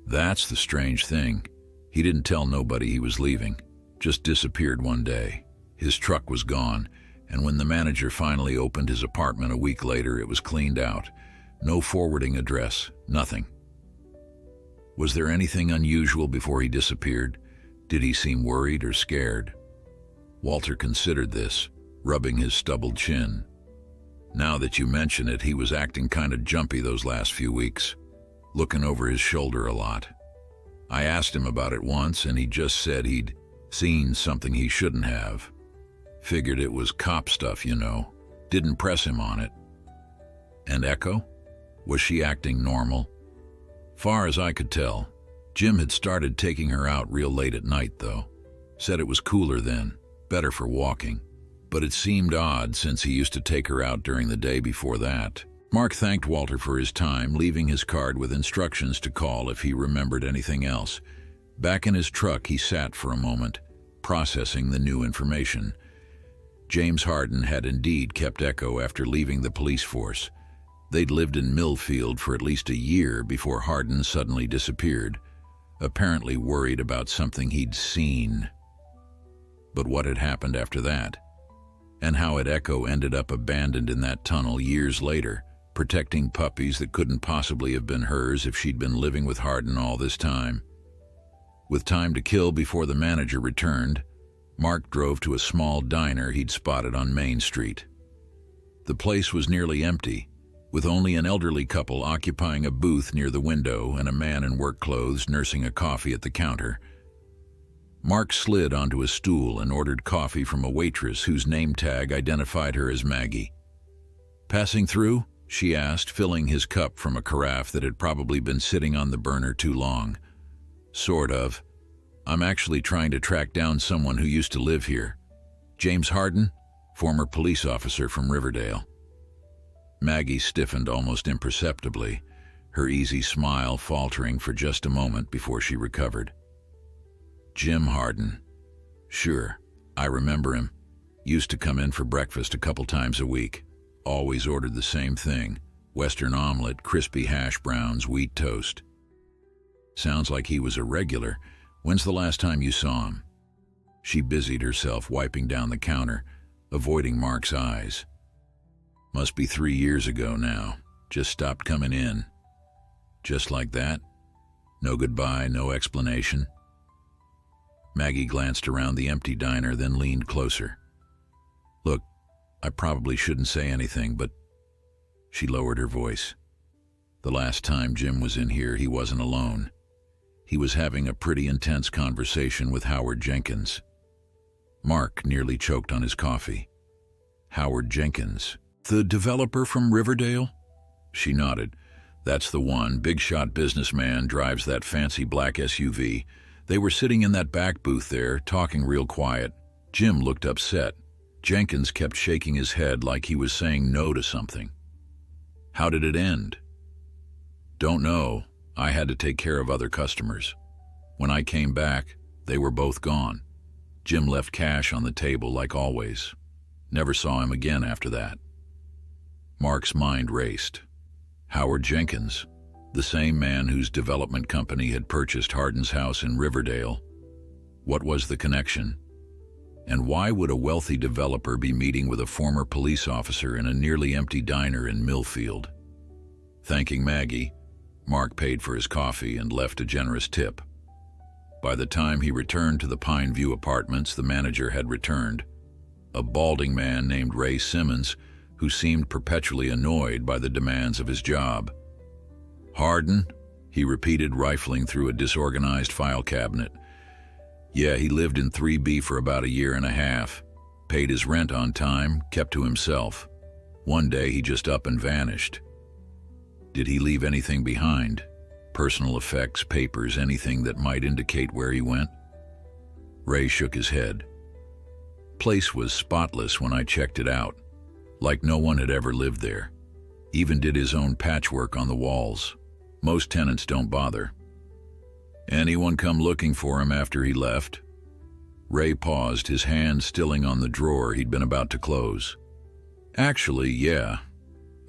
"That's the strange thing. He didn't tell nobody he was leaving. Just disappeared one day. His truck was gone, and when the manager finally opened his apartment a week later, it was cleaned out. No forwarding address, nothing." "Was there anything unusual before he disappeared? Did he seem worried or scared?" Walter considered this, rubbing his stubbled chin. "Now that you mention it, he was acting kind of jumpy those last few weeks, looking over his shoulder a lot. I asked him about it once, and he just said he'd seen something he shouldn't have. Figured it was cop stuff, you know. Didn't press him on it." "And Echo? Was she acting normal?" "Far as I could tell. Jim had started taking her out real late at night, though. Said it was cooler then, better for walking. But it seemed odd since he used to take her out during the day before that." Mark thanked Walter for his time, leaving his card with instructions to call if he remembered anything else. Back in his truck, he sat for a moment, processing the new information. James Hardin had indeed kept Echo after leaving the police force. They'd lived in Millfield for at least a year before Hardin suddenly disappeared, apparently worried about something he'd seen. But what had happened after that? And how had Echo ended up abandoned in that tunnel years later, protecting puppies that couldn't possibly have been hers if she'd been living with Hardin all this time? With time to kill before the manager returned, Mark drove to a small diner he'd spotted on Main Street. The place was nearly empty, with only an elderly couple occupying a booth near the window and a man in work clothes nursing a coffee at the counter. Mark slid onto a stool and ordered coffee from a waitress whose name tag identified her as Maggie. "Passing through?" she asked, filling his cup from a carafe that had probably been sitting on the burner too long. "Sort of. I'm actually trying to track down someone who used to live here. James Hardin, former police officer from Riverdale." Maggie stiffened almost imperceptibly, her easy smile faltering for just a moment before she recovered. "Jim Hardin. Sure, I remember him. Used to come in for breakfast a couple times a week. Always ordered the same thing: Western omelet, crispy hash browns, wheat toast." "Sounds like he was a regular. When's the last time you saw him?" She busied herself wiping down the counter, avoiding Mark's eyes. "Must be 3 years ago now. Just stopped coming in." "Just like that? No goodbye, no explanation?" Maggie glanced around the empty diner, then leaned closer. "Look, I probably shouldn't say anything, but..." She lowered her voice. "The last time Jim was in here, he wasn't alone. He was having a pretty intense conversation with Howard Jenkins." Mark nearly choked on his coffee. "Howard Jenkins? The developer from Riverdale?" She nodded. "That's the one. Big-shot businessman, drives that fancy black SUV. They were sitting in that back booth there, talking real quiet. Jim looked upset. Jenkins kept shaking his head like he was saying no to something." "How did it end?" "Don't know. I had to take care of other customers. When I came back, they were both gone. Jim left cash on the table like always. Never saw him again after that." Mark's mind raced. Howard Jenkins, the same man whose development company had purchased Hardin's house in Riverdale. What was the connection? And why would a wealthy developer be meeting with a former police officer in a nearly empty diner in Millfield? Thanking Maggie, Mark paid for his coffee and left a generous tip. By the time he returned to the Pine View apartments, the manager had returned. A balding man named Ray Simmons, who seemed perpetually annoyed by the demands of his job. "Hardin?" he repeated, rifling through a disorganized file cabinet. "Yeah, he lived in 3B for about a year and a half. Paid his rent on time, kept to himself. One day he just up and vanished." "Did he leave anything behind? Personal effects, papers, anything that might indicate where he went?" Ray shook his head. "Place was spotless when I checked it out, like no one had ever lived there. Even did his own patchwork on the walls. Most tenants don't bother." "Anyone come looking for him after he left?" Ray paused, his hand stilling on the drawer he'd been about to close. "Actually, yeah.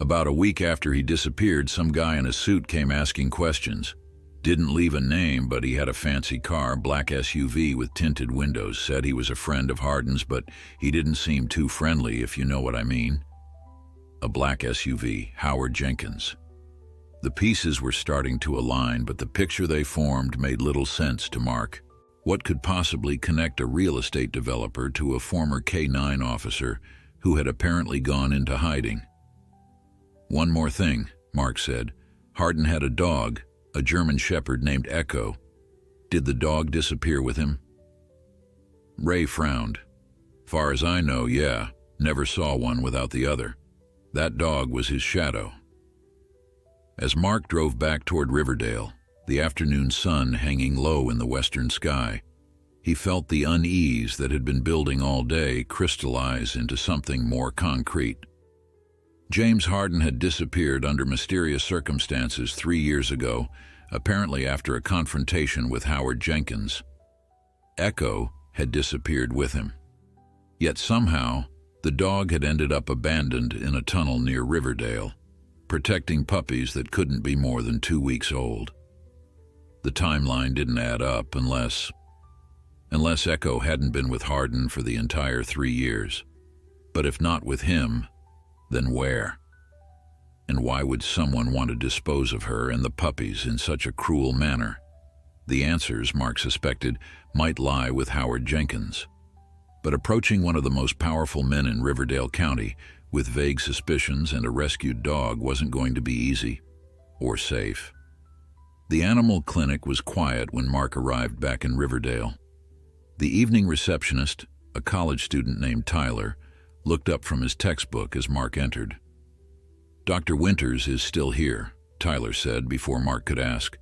About a week after he disappeared, some guy in a suit came asking questions. Didn't leave a name, but he had a fancy car, black SUV with tinted windows. Said he was a friend of Hardin's, but he didn't seem too friendly, if you know what I mean." A black SUV, Howard Jenkins. The pieces were starting to align, but the picture they formed made little sense to Mark. What could possibly connect a real estate developer to a former K-9 officer who had apparently gone into hiding? "One more thing," Mark said. "Hardin had a dog, a German Shepherd named Echo. Did the dog disappear with him?" Ray frowned. "Far as I know, yeah. Never saw one without the other. That dog was his shadow." As Mark drove back toward Riverdale, the afternoon sun hanging low in the western sky, he felt the unease that had been building all day crystallize into something more concrete. James Hardin had disappeared under mysterious circumstances 3 years ago, apparently after a confrontation with Howard Jenkins. Echo had disappeared with him. Yet somehow, the dog had ended up abandoned in a tunnel near Riverdale, protecting puppies that couldn't be more than 2 weeks old. The timeline didn't add up unless Echo hadn't been with Hardin for the entire 3 years. But if not with him, then where? And why would someone want to dispose of her and the puppies in such a cruel manner? The answers, Mark suspected, might lie with Howard Jenkins. But approaching one of the most powerful men in Riverdale County with vague suspicions and a rescued dog wasn't going to be easy or safe. The animal clinic was quiet when Mark arrived back in Riverdale. The evening receptionist, a college student named Tyler, looked up from his textbook as Mark entered. "Dr. Winters is still here," Tyler said before Mark could ask.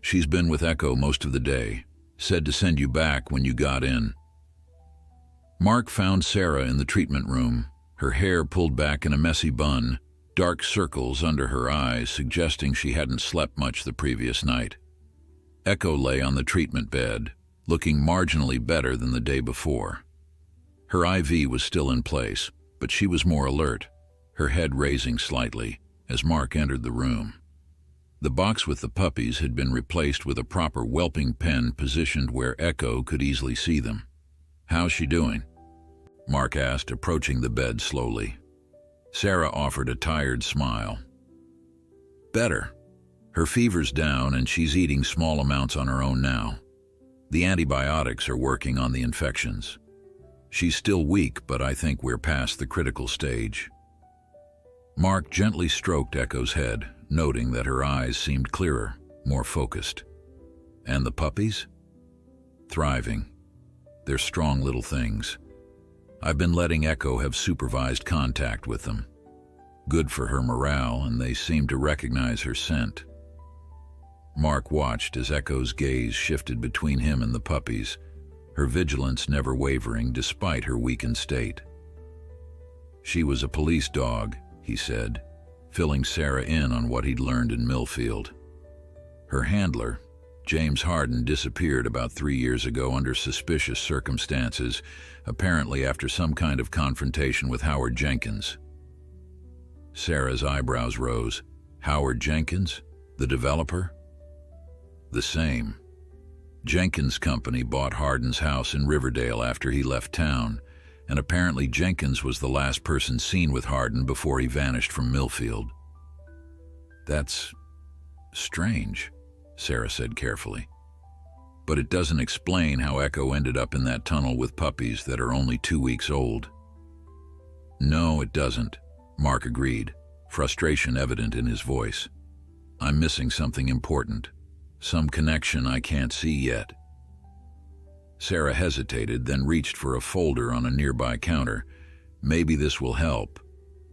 "She's been with Echo most of the day. Said to send you back when you got in." Mark found Sarah in the treatment room, her hair pulled back in a messy bun, dark circles under her eyes suggesting she hadn't slept much the previous night. Echo lay on the treatment bed, looking marginally better than the day before. Her IV was still in place, but she was more alert, her head raising slightly as Mark entered the room. The box with the puppies had been replaced with a proper whelping pen positioned where Echo could easily see them. "How's she doing?" Mark asked, approaching the bed slowly. Sarah offered a tired smile. "Better. Her fever's down and she's eating small amounts on her own now. The antibiotics are working on the infections. She's still weak, but I think we're past the critical stage." Mark gently stroked Echo's head, noting that her eyes seemed clearer, more focused. "And the puppies?" "Thriving. They're strong little things. I've been letting Echo have supervised contact with them. Good for her morale, and they seem to recognize her scent." Mark watched as Echo's gaze shifted between him and the puppies, her vigilance never wavering despite her weakened state. "She was a police dog," he said, filling Sarah in on what he'd learned in Millfield. "Her handler, James Hardin, disappeared about 3 years ago under suspicious circumstances, apparently after some kind of confrontation with Howard Jenkins." Sarah's eyebrows rose. "Howard Jenkins? The developer?" "The same. Jenkins' company bought Hardin's house in Riverdale after he left town, and apparently Jenkins was the last person seen with Hardin before he vanished from Millfield." "That's strange," Sarah said carefully. "But it doesn't explain how Echo ended up in that tunnel with puppies that are only 2 weeks old." "No, it doesn't," Mark agreed, frustration evident in his voice. "I'm missing something important. Some connection I can't see yet." Sarah hesitated, then reached for a folder on a nearby counter. "Maybe this will help.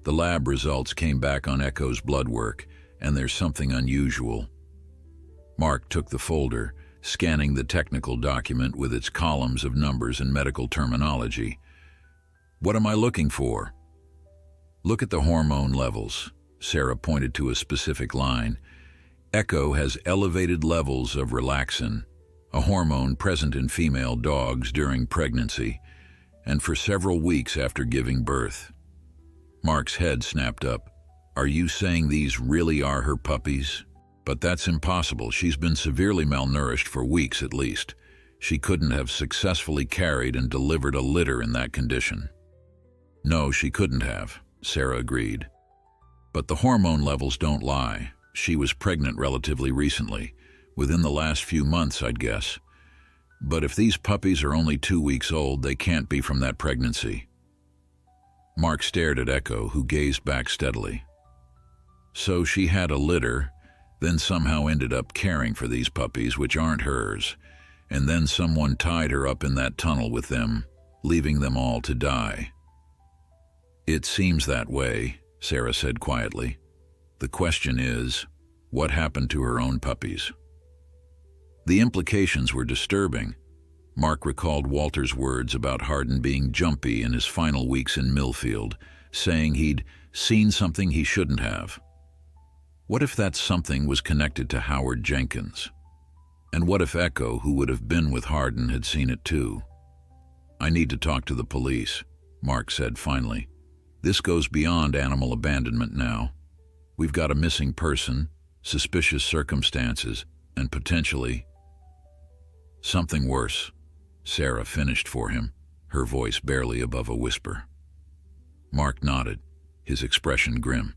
The lab results came back on Echo's blood work, and there's something unusual." Mark took the folder, scanning the technical document with its columns of numbers and medical terminology. "What am I looking for?" "Look at the hormone levels." Sarah pointed to a specific line. "Echo has elevated levels of relaxin, a hormone present in female dogs during pregnancy, and for several weeks after giving birth." Mark's head snapped up. "Are you saying these really are her puppies?" "But that's impossible. She's been severely malnourished for weeks at least. She couldn't have successfully carried and delivered a litter in that condition." "No, she couldn't have," Sarah agreed. "But the hormone levels don't lie. She was pregnant relatively recently, within the last few months, I'd guess. But if these puppies are only 2 weeks old, they can't be from that pregnancy." Mark stared at Echo, who gazed back steadily. "So she had a litter, then somehow ended up caring for these puppies, which aren't hers, and then someone tied her up in that tunnel with them, leaving them all to die." "It seems that way," Sarah said quietly. "The question is, what happened to her own puppies?" The implications were disturbing. Mark recalled Walter's words about Hardin being jumpy in his final weeks in Millfield, saying he'd seen something he shouldn't have. What if that something was connected to Howard Jenkins? And what if Echo, who would have been with Hardin, had seen it too? "I need to talk to the police," Mark said finally. "This goes beyond animal abandonment now. We've got a missing person, suspicious circumstances, and potentially something worse." Sarah finished for him, her voice barely above a whisper. Mark nodded, his expression grim.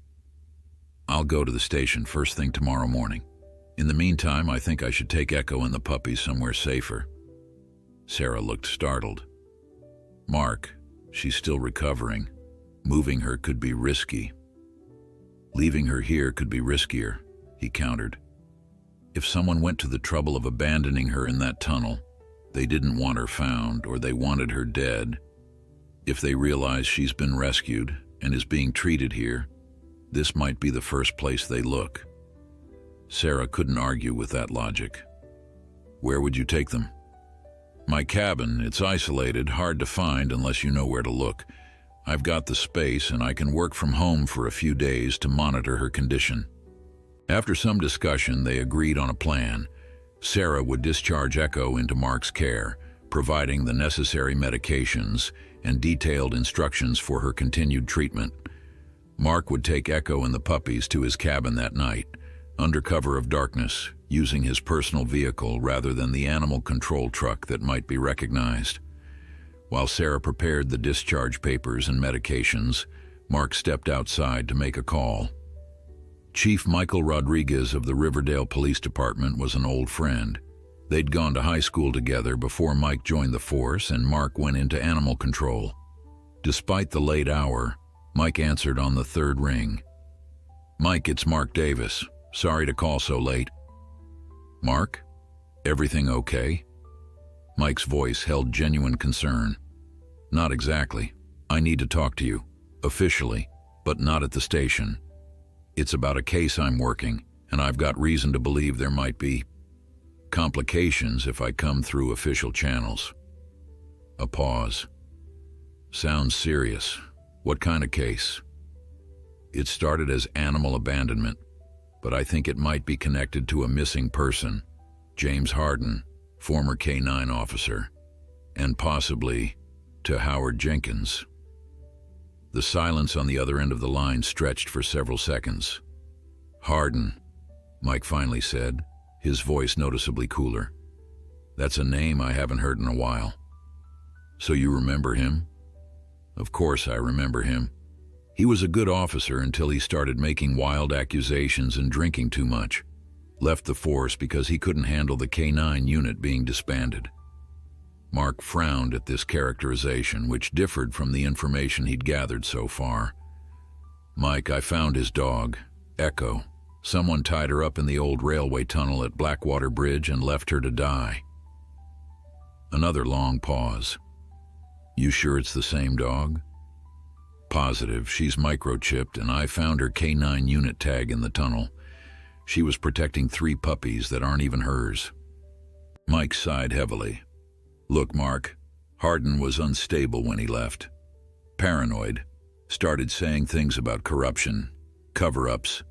"I'll go to the station first thing tomorrow morning. In the meantime, I think I should take Echo and the puppies somewhere safer." Sarah looked startled. "Mark, she's still recovering. Moving her could be risky." "Leaving her here could be riskier," he countered. "If someone went to the trouble of abandoning her in that tunnel, they didn't want her found, or they wanted her dead. If they realize she's been rescued and is being treated here, this might be the first place they look." Sarah couldn't argue with that logic. "Where would you take them?" "My cabin. It's isolated, hard to find unless you know where to look. I've got the space, and I can work from home for a few days to monitor her condition." After some discussion, they agreed on a plan. Sarah would discharge Echo into Mark's care, providing the necessary medications and detailed instructions for her continued treatment. Mark would take Echo and the puppies to his cabin that night, under cover of darkness, using his personal vehicle rather than the animal control truck that might be recognized. While Sarah prepared the discharge papers and medications, Mark stepped outside to make a call. Chief Michael Rodriguez of the Riverdale Police Department was an old friend. They'd gone to high school together before Mike joined the force and Mark went into animal control. Despite the late hour, Mike answered on the third ring. "Mike, it's Mark Davis. Sorry to call so late." "Mark? Everything okay?" Mike's voice held genuine concern. "Not exactly. I need to talk to you, officially, but not at the station. It's about a case I'm working, and I've got reason to believe there might be complications if I come through official channels." A pause. "Sounds serious. What kind of case?" "It started as animal abandonment, but I think it might be connected to a missing person, James Hardin, former K-9 officer, and possibly to Howard Jenkins." The silence on the other end of the line stretched for several seconds. "Hardin," Mike finally said, his voice noticeably cooler. "That's a name I haven't heard in a while." "So you remember him?" "Of course I remember him. He was a good officer until he started making wild accusations and drinking too much. Left the force because he couldn't handle the K-9 unit being disbanded." Mark frowned at this characterization, which differed from the information he'd gathered so far. "Mike, I found his dog, Echo. Someone tied her up in the old railway tunnel at Blackwater Bridge and left her to die." Another long pause. "You sure it's the same dog?" "Positive. She's microchipped, and I found her K-9 unit tag in the tunnel. She was protecting 3 puppies that aren't even hers." Mike sighed heavily. "Look, Mark, Hardin was unstable when he left. Paranoid. Started saying things about corruption, cover-ups.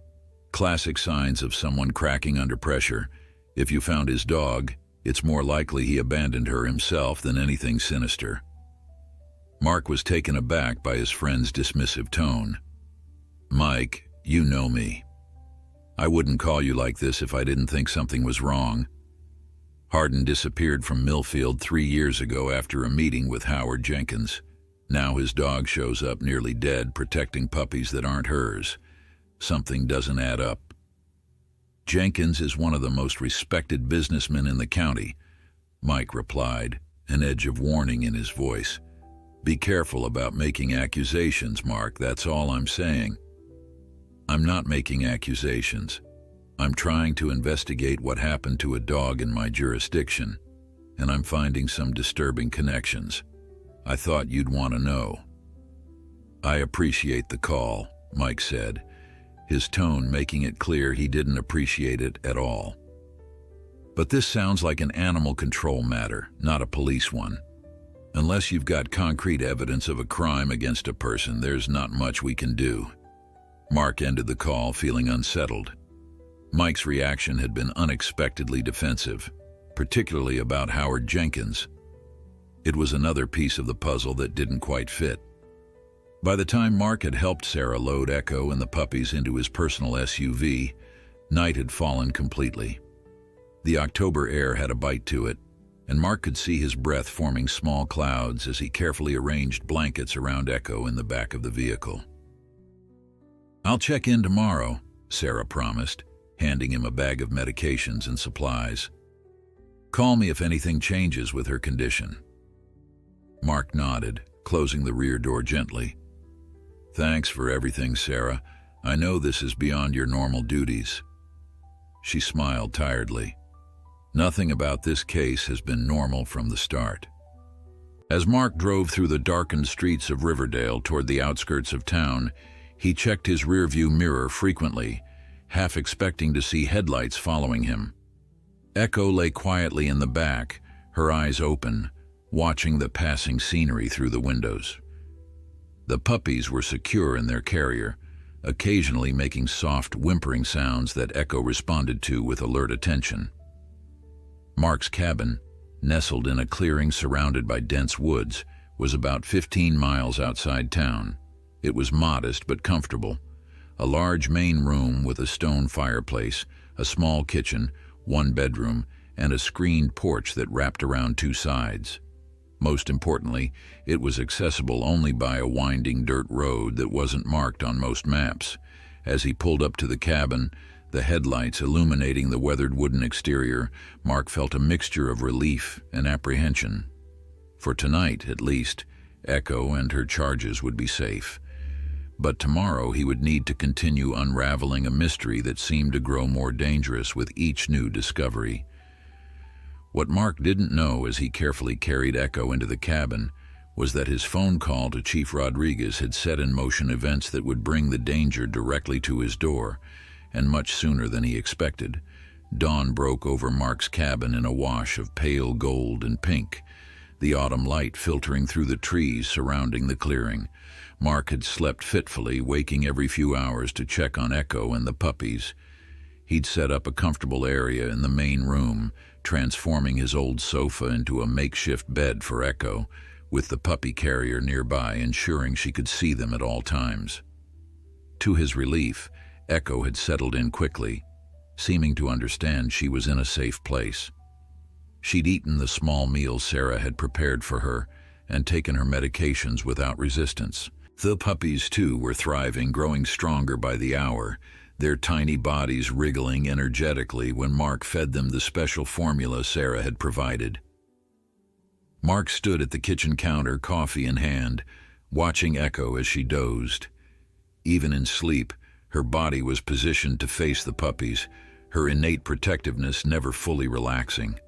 Classic signs of someone cracking under pressure. If you found his dog, it's more likely he abandoned her himself than anything sinister." Mark was taken aback by his friend's dismissive tone. "Mike, you know me. I wouldn't call you like this if I didn't think something was wrong. Hardin disappeared from Millfield 3 years ago after a meeting with Howard Jenkins. Now his dog shows up nearly dead, protecting puppies that aren't hers. Something doesn't add up." "Jenkins is one of the most respected businessmen in the county," Mike replied, an edge of warning in his voice. "Be careful about making accusations, Mark, that's all I'm saying." "I'm not making accusations. I'm trying to investigate what happened to a dog in my jurisdiction, and I'm finding some disturbing connections. I thought you'd want to know." "I appreciate the call," Mike said, his tone making it clear he didn't appreciate it at all. "But this sounds like an animal control matter, not a police one. Unless you've got concrete evidence of a crime against a person, there's not much we can do." Mark ended the call feeling unsettled. Mike's reaction had been unexpectedly defensive, particularly about Howard Jenkins. It was another piece of the puzzle that didn't quite fit. By the time Mark had helped Sarah load Echo and the puppies into his personal SUV, night had fallen completely. The October air had a bite to it, and Mark could see his breath forming small clouds as he carefully arranged blankets around Echo in the back of the vehicle. "I'll check in tomorrow," Sarah promised, handing him a bag of medications and supplies. "Call me if anything changes with her condition." Mark nodded, closing the rear door gently. "Thanks for everything, Sarah. I know this is beyond your normal duties." She smiled tiredly. Nothing about this case has been normal from the start. As Mark drove through the darkened streets of Riverdale toward the outskirts of town, he checked his rearview mirror frequently, half expecting to see headlights following him. Echo lay quietly in the back, her eyes open, watching the passing scenery through the windows. The puppies were secure in their carrier, occasionally making soft, whimpering sounds that Echo responded to with alert attention. Mark's cabin, nestled in a clearing surrounded by dense woods, was about 15 miles outside town. It was modest but comfortable. A large main room with a stone fireplace, a small kitchen, one bedroom, and a screened porch that wrapped around two sides. Most importantly, it was accessible only by a winding dirt road that wasn't marked on most maps. As he pulled up to the cabin, the headlights illuminating the weathered wooden exterior, Mark felt a mixture of relief and apprehension. For tonight, at least, Echo and her charges would be safe. But tomorrow he would need to continue unraveling a mystery that seemed to grow more dangerous with each new discovery. What Mark didn't know as he carefully carried Echo into the cabin was that his phone call to Chief Rodriguez had set in motion events that would bring the danger directly to his door, and much sooner than he expected. Dawn broke over Mark's cabin in a wash of pale gold and pink, the autumn light filtering through the trees surrounding the clearing. Mark had slept fitfully, waking every few hours to check on Echo and the puppies. He'd set up a comfortable area in the main room, transforming his old sofa into a makeshift bed for Echo, with the puppy carrier nearby, ensuring she could see them at all times. To his relief, Echo had settled in quickly, seeming to understand she was in a safe place. She'd eaten the small meal Sarah had prepared for her and taken her medications without resistance. The puppies, too, were thriving, growing stronger by the hour, their tiny bodies wriggling energetically when Mark fed them the special formula Sarah had provided. Mark stood at the kitchen counter, coffee in hand, watching Echo as she dozed. Even in sleep, her body was positioned to face the puppies, her innate protectiveness never fully relaxing.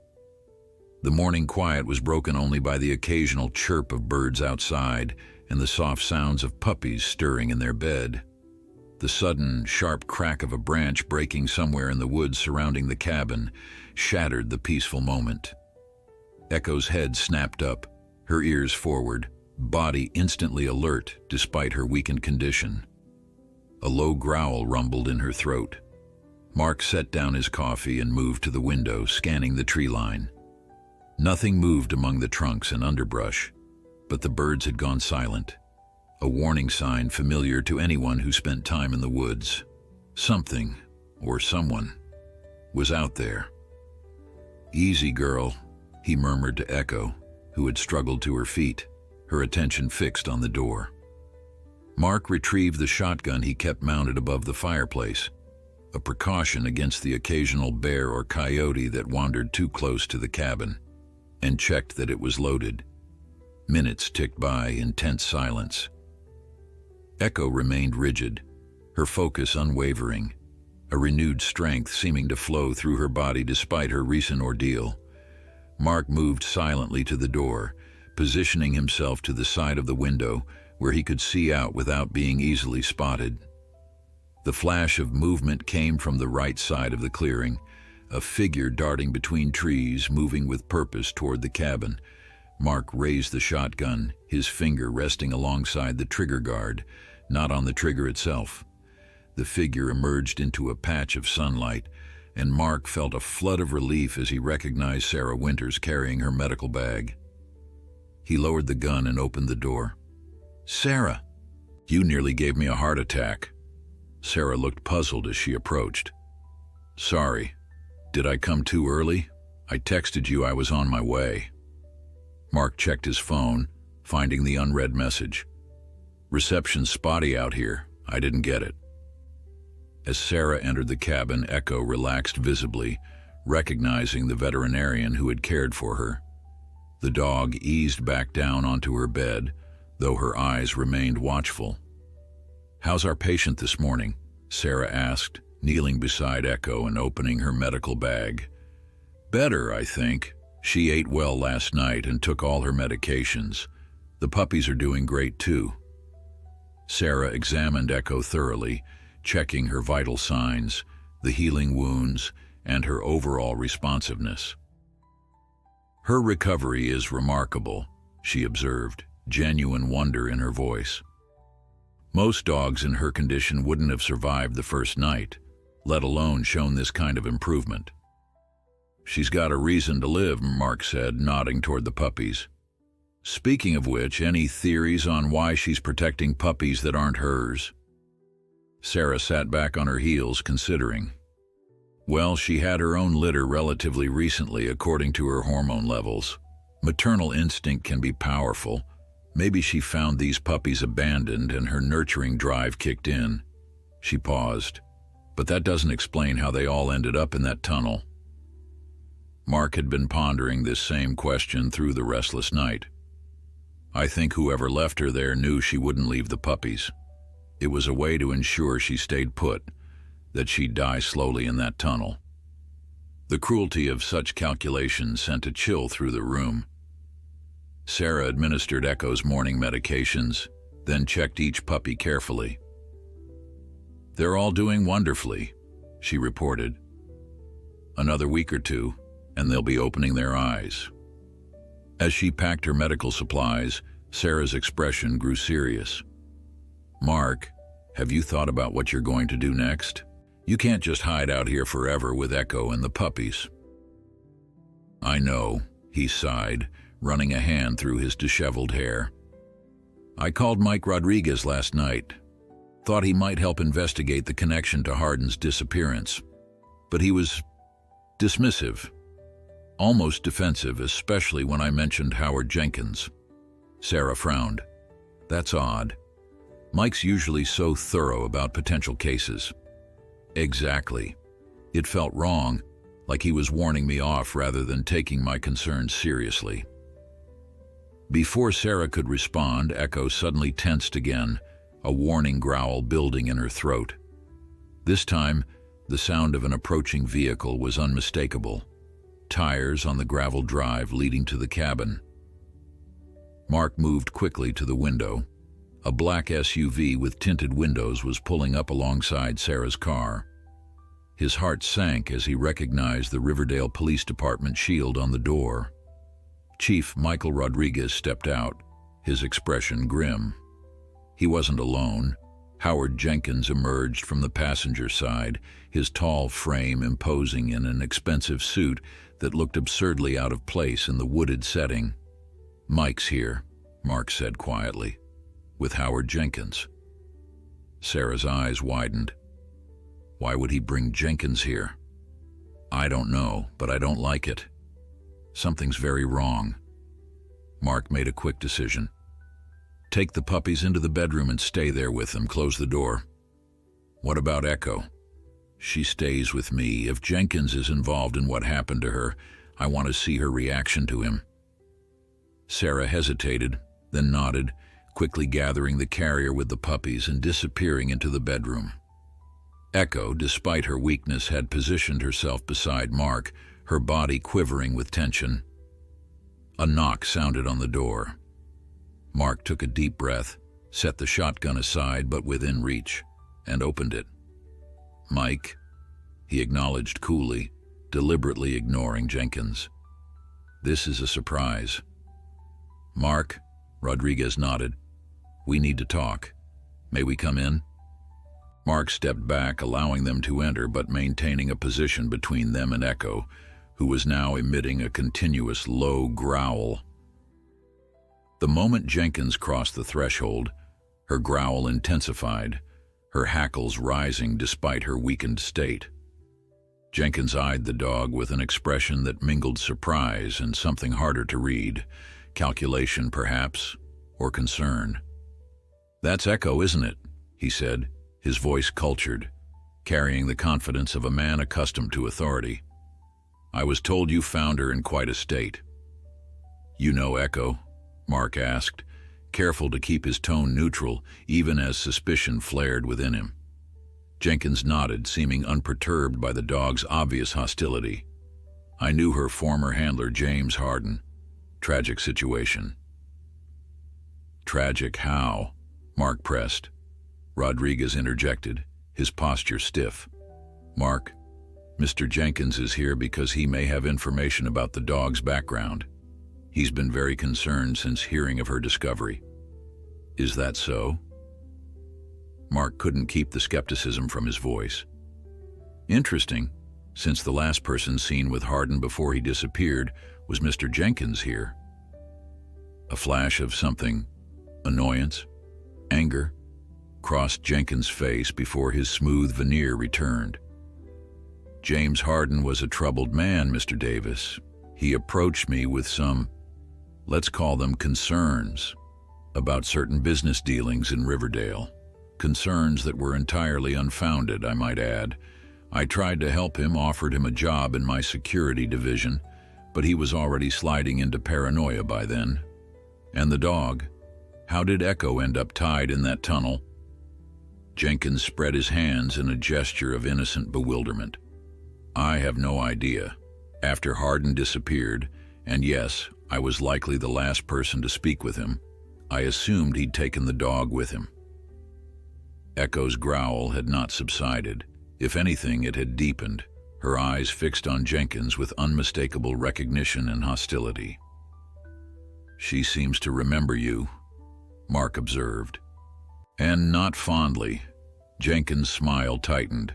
The morning quiet was broken only by the occasional chirp of birds outside and the soft sounds of puppies stirring in their bed. The sudden, sharp crack of a branch breaking somewhere in the woods surrounding the cabin shattered the peaceful moment. Echo's head snapped up, her ears forward, body instantly alert despite her weakened condition. A low growl rumbled in her throat. Mark set down his coffee and moved to the window, scanning the tree line. Nothing moved among the trunks and underbrush, but the birds had gone silent, a warning sign familiar to anyone who spent time in the woods. Something, or someone, was out there. "Easy, girl," he murmured to Echo, who had struggled to her feet, her attention fixed on the door. Mark retrieved the shotgun he kept mounted above the fireplace, a precaution against the occasional bear or coyote that wandered too close to the cabin, and checked that it was loaded. Minutes ticked by in tense silence. Echo remained rigid, her focus unwavering, a renewed strength seeming to flow through her body despite her recent ordeal. Mark moved silently to the door, positioning himself to the side of the window where he could see out without being easily spotted. The flash of movement came from the right side of the clearing, a figure darting between trees, moving with purpose toward the cabin. Mark raised the shotgun, his finger resting alongside the trigger guard, not on the trigger itself. The figure emerged into a patch of sunlight, and Mark felt a flood of relief as he recognized Sarah Winters carrying her medical bag. He lowered the gun and opened the door. "Sarah, you nearly gave me a heart attack." Sarah looked puzzled as she approached. "Sorry. Did I come too early? I texted you I was on my way." Mark checked his phone, finding the unread message. "Reception's spotty out here. I didn't get it." As Sarah entered the cabin, Echo relaxed visibly, recognizing the veterinarian who had cared for her. The dog eased back down onto her bed, though her eyes remained watchful. "How's our patient this morning?" Sarah asked, kneeling beside Echo and opening her medical bag. "Better, I think. She ate well last night and took all her medications. The puppies are doing great too." Sarah examined Echo thoroughly, checking her vital signs, the healing wounds, and her overall responsiveness. "Her recovery is remarkable," she observed, genuine wonder in her voice. "Most dogs in her condition wouldn't have survived the first night, let alone shown this kind of improvement." "She's got a reason to live," Mark said, nodding toward the puppies. "Speaking of which, any theories on why she's protecting puppies that aren't hers?" Sarah sat back on her heels, considering. "Well, she had her own litter relatively recently, according to her hormone levels. Maternal instinct can be powerful. Maybe she found these puppies abandoned and her nurturing drive kicked in." She paused. "But that doesn't explain how they all ended up in that tunnel." Mark had been pondering this same question through the restless night. "I think whoever left her there knew she wouldn't leave the puppies. It was a way to ensure she stayed put, that she'd die slowly in that tunnel." The cruelty of such calculations sent a chill through the room. Sarah administered Echo's morning medications, then checked each puppy carefully. "They're all doing wonderfully," she reported. "Another week or two, and they'll be opening their eyes." As she packed her medical supplies, Sarah's expression grew serious. "Mark, have you thought about what you're going to do next? You can't just hide out here forever with Echo and the puppies." "I know," he sighed, running a hand through his disheveled hair. "I called Mike Rodriguez last night. Thought he might help investigate the connection to Hardin's disappearance. But he was dismissive, almost defensive, especially when I mentioned Howard Jenkins." Sarah frowned. "That's odd. Mike's usually so thorough about potential cases." "Exactly. It felt wrong, like he was warning me off rather than taking my concerns seriously." Before Sarah could respond, Echo suddenly tensed again, a warning growl building in her throat. This time, the sound of an approaching vehicle was unmistakable. Tires on the gravel drive leading to the cabin. Mark moved quickly to the window. A black SUV with tinted windows was pulling up alongside Sarah's car. His heart sank as he recognized the Riverdale Police Department shield on the door. Chief Michael Rodriguez stepped out, his expression grim. He wasn't alone. Howard Jenkins emerged from the passenger side, his tall frame imposing in an expensive suit that looked absurdly out of place in the wooded setting. "Mike's here," Mark said quietly. "With Howard Jenkins." Sarah's eyes widened. "Why would he bring Jenkins here?" "I don't know, but I don't like it. Something's very wrong." Mark made a quick decision. "Take the puppies into the bedroom and stay there with them. Close the door." "What about Echo?" "She stays with me. If Jenkins is involved in what happened to her, I want to see her reaction to him." Sarah hesitated, then nodded, quickly gathering the carrier with the puppies and disappearing into the bedroom. Echo, despite her weakness, had positioned herself beside Mark, her body quivering with tension. A knock sounded on the door. Mark took a deep breath, set the shotgun aside but within reach, and opened it. "Mike," he acknowledged coolly, deliberately ignoring Jenkins. "This is a surprise." "Mark," Rodriguez nodded. "We need to talk. May we come in?" Mark stepped back, allowing them to enter but maintaining a position between them and Echo, who was now emitting a continuous low growl. The moment Jenkins crossed the threshold, her growl intensified, her hackles rising despite her weakened state. Jenkins eyed the dog with an expression that mingled surprise and something harder to read, calculation perhaps, or concern. "That's Echo, isn't it?" he said, his voice cultured, carrying the confidence of a man accustomed to authority. "I was told you found her in quite a state." "You know Echo?" Mark asked, careful to keep his tone neutral even as suspicion flared within him. Jenkins nodded, seeming unperturbed by the dog's obvious hostility. "I knew her former handler, James Harden. Tragic situation." "Tragic how?" Mark pressed. Rodriguez interjected, his posture stiff. "Mark, Mr. Jenkins is here because he may have information about the dog's background. He's been very concerned since hearing of her discovery." "Is that so?" Mark couldn't keep the skepticism from his voice. "Interesting, since the last person seen with Harden before he disappeared was Mr. Jenkins here." A flash of something, annoyance, anger, crossed Jenkins' face before his smooth veneer returned. "James Harden was a troubled man, Mr. Davis. He approached me with some, let's call them concerns, about certain business dealings in Riverdale. Concerns that were entirely unfounded, I might add. I tried to help him, offered him a job in my security division, but he was already sliding into paranoia by then. And the dog? How did Echo end up tied in that tunnel?" Jenkins spread his hands in a gesture of innocent bewilderment. "I have no idea. After Harden disappeared, and yes, I was likely the last person to speak with him, I assumed he'd taken the dog with him." Echo's growl had not subsided. If anything, it had deepened, her eyes fixed on Jenkins with unmistakable recognition and hostility. "She seems to remember you," Mark observed. "And not fondly." Jenkins' smile tightened.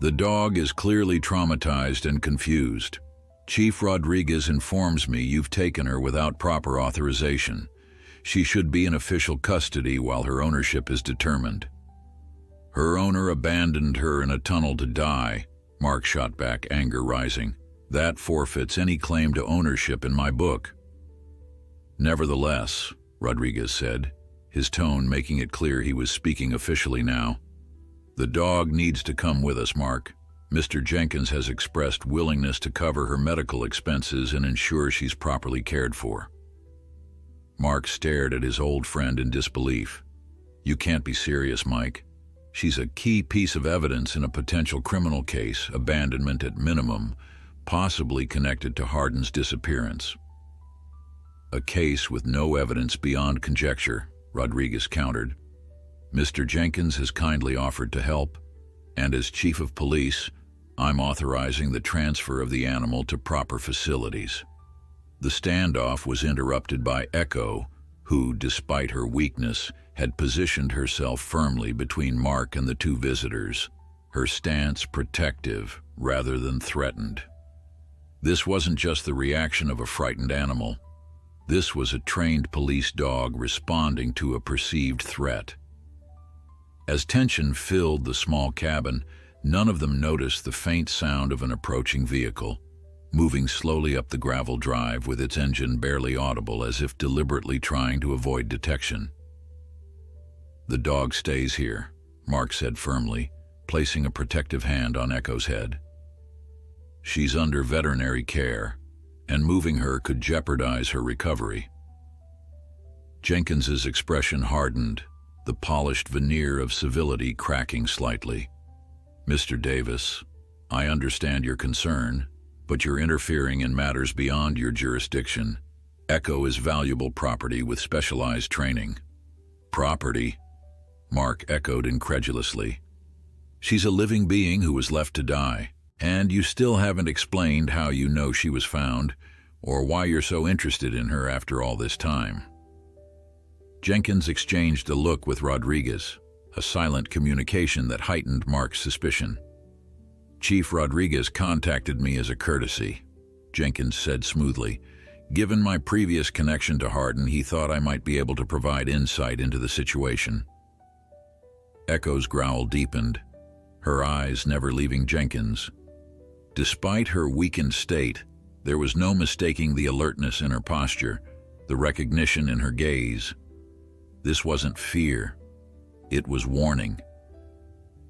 "The dog is clearly traumatized and confused. Chief Rodriguez informs me you've taken her without proper authorization. She should be in official custody while her ownership is determined." "Her owner abandoned her in a tunnel to die," Mark shot back, anger rising. "That forfeits any claim to ownership in my book." "Nevertheless," Rodriguez said, his tone making it clear he was speaking officially now, "the dog needs to come with us, Mark. Mr. Jenkins has expressed willingness to cover her medical expenses and ensure she's properly cared for." Mark stared at his old friend in disbelief. "You can't be serious, Mike. She's a key piece of evidence in a potential criminal case, abandonment at minimum, possibly connected to Harden's disappearance." "A case with no evidence beyond conjecture," Rodriguez countered. "Mr. Jenkins has kindly offered to help, and as chief of police, I'm authorizing the transfer of the animal to proper facilities." The standoff was interrupted by Echo, who, despite her weakness, had positioned herself firmly between Mark and the two visitors, her stance protective rather than threatened. This wasn't just the reaction of a frightened animal. This was a trained police dog responding to a perceived threat. As tension filled the small cabin, none of them noticed the faint sound of an approaching vehicle, moving slowly up the gravel drive with its engine barely audible as if deliberately trying to avoid detection. "The dog stays here," Mark said firmly, placing a protective hand on Echo's head. "She's under veterinary care, and moving her could jeopardize her recovery." Jenkins's expression hardened, the polished veneer of civility cracking slightly. "Mr. Davis, I understand your concern, but you're interfering in matters beyond your jurisdiction. Echo is valuable property with specialized training." "Property?" Mark echoed incredulously. "She's a living being who was left to die. And you still haven't explained how you know she was found, or why you're so interested in her after all this time." Jenkins exchanged a look with Rodriguez. a silent communication that heightened Mark's suspicion. "Chief Rodriguez contacted me as a courtesy," Jenkins said smoothly. "Given my previous connection to Hardin, he thought I might be able to provide insight into the situation." Echo's growl deepened, her eyes never leaving Jenkins. Despite her weakened state, there was no mistaking the alertness in her posture, the recognition in her gaze. This wasn't fear. It was warning.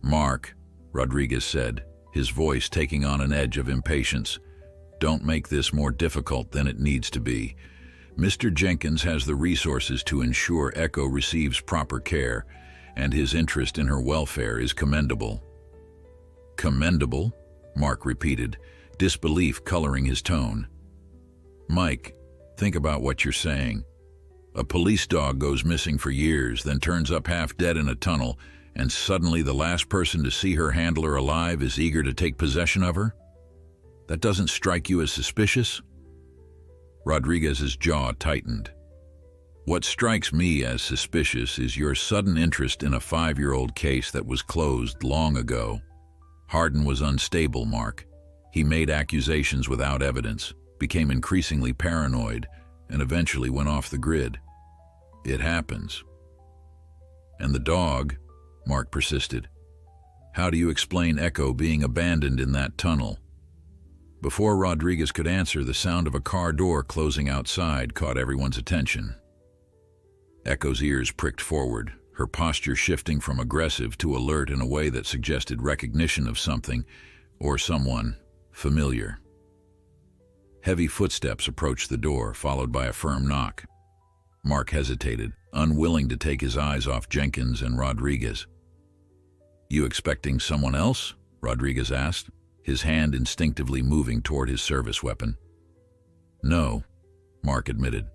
"Mark," Rodriguez said, his voice taking on an edge of impatience, "don't make this more difficult than it needs to be. Mr. Jenkins has the resources to ensure Echo receives proper care, and his interest in her welfare is commendable." "Commendable?" Mark repeated, disbelief coloring his tone. "Mike, think about what you're saying. A police dog goes missing for years, then turns up half dead in a tunnel, and suddenly the last person to see her handler alive is eager to take possession of her? That doesn't strike you as suspicious?" Rodriguez's jaw tightened. "What strikes me as suspicious is your sudden interest in a 5-year-old case that was closed long ago. Hardin was unstable, Mark. He made accusations without evidence, became increasingly paranoid, and eventually went off the grid. It happens." "And the dog?" Mark persisted. "How do you explain Echo being abandoned in that tunnel?" Before Rodriguez could answer, the sound of a car door closing outside caught everyone's attention. Echo's ears pricked forward, her posture shifting from aggressive to alert in a way that suggested recognition of something or someone familiar. Heavy footsteps approached the door, followed by a firm knock. Mark hesitated, unwilling to take his eyes off Jenkins and Rodriguez. "You expecting someone else?" Rodriguez asked, his hand instinctively moving toward his service weapon. "No," Mark admitted.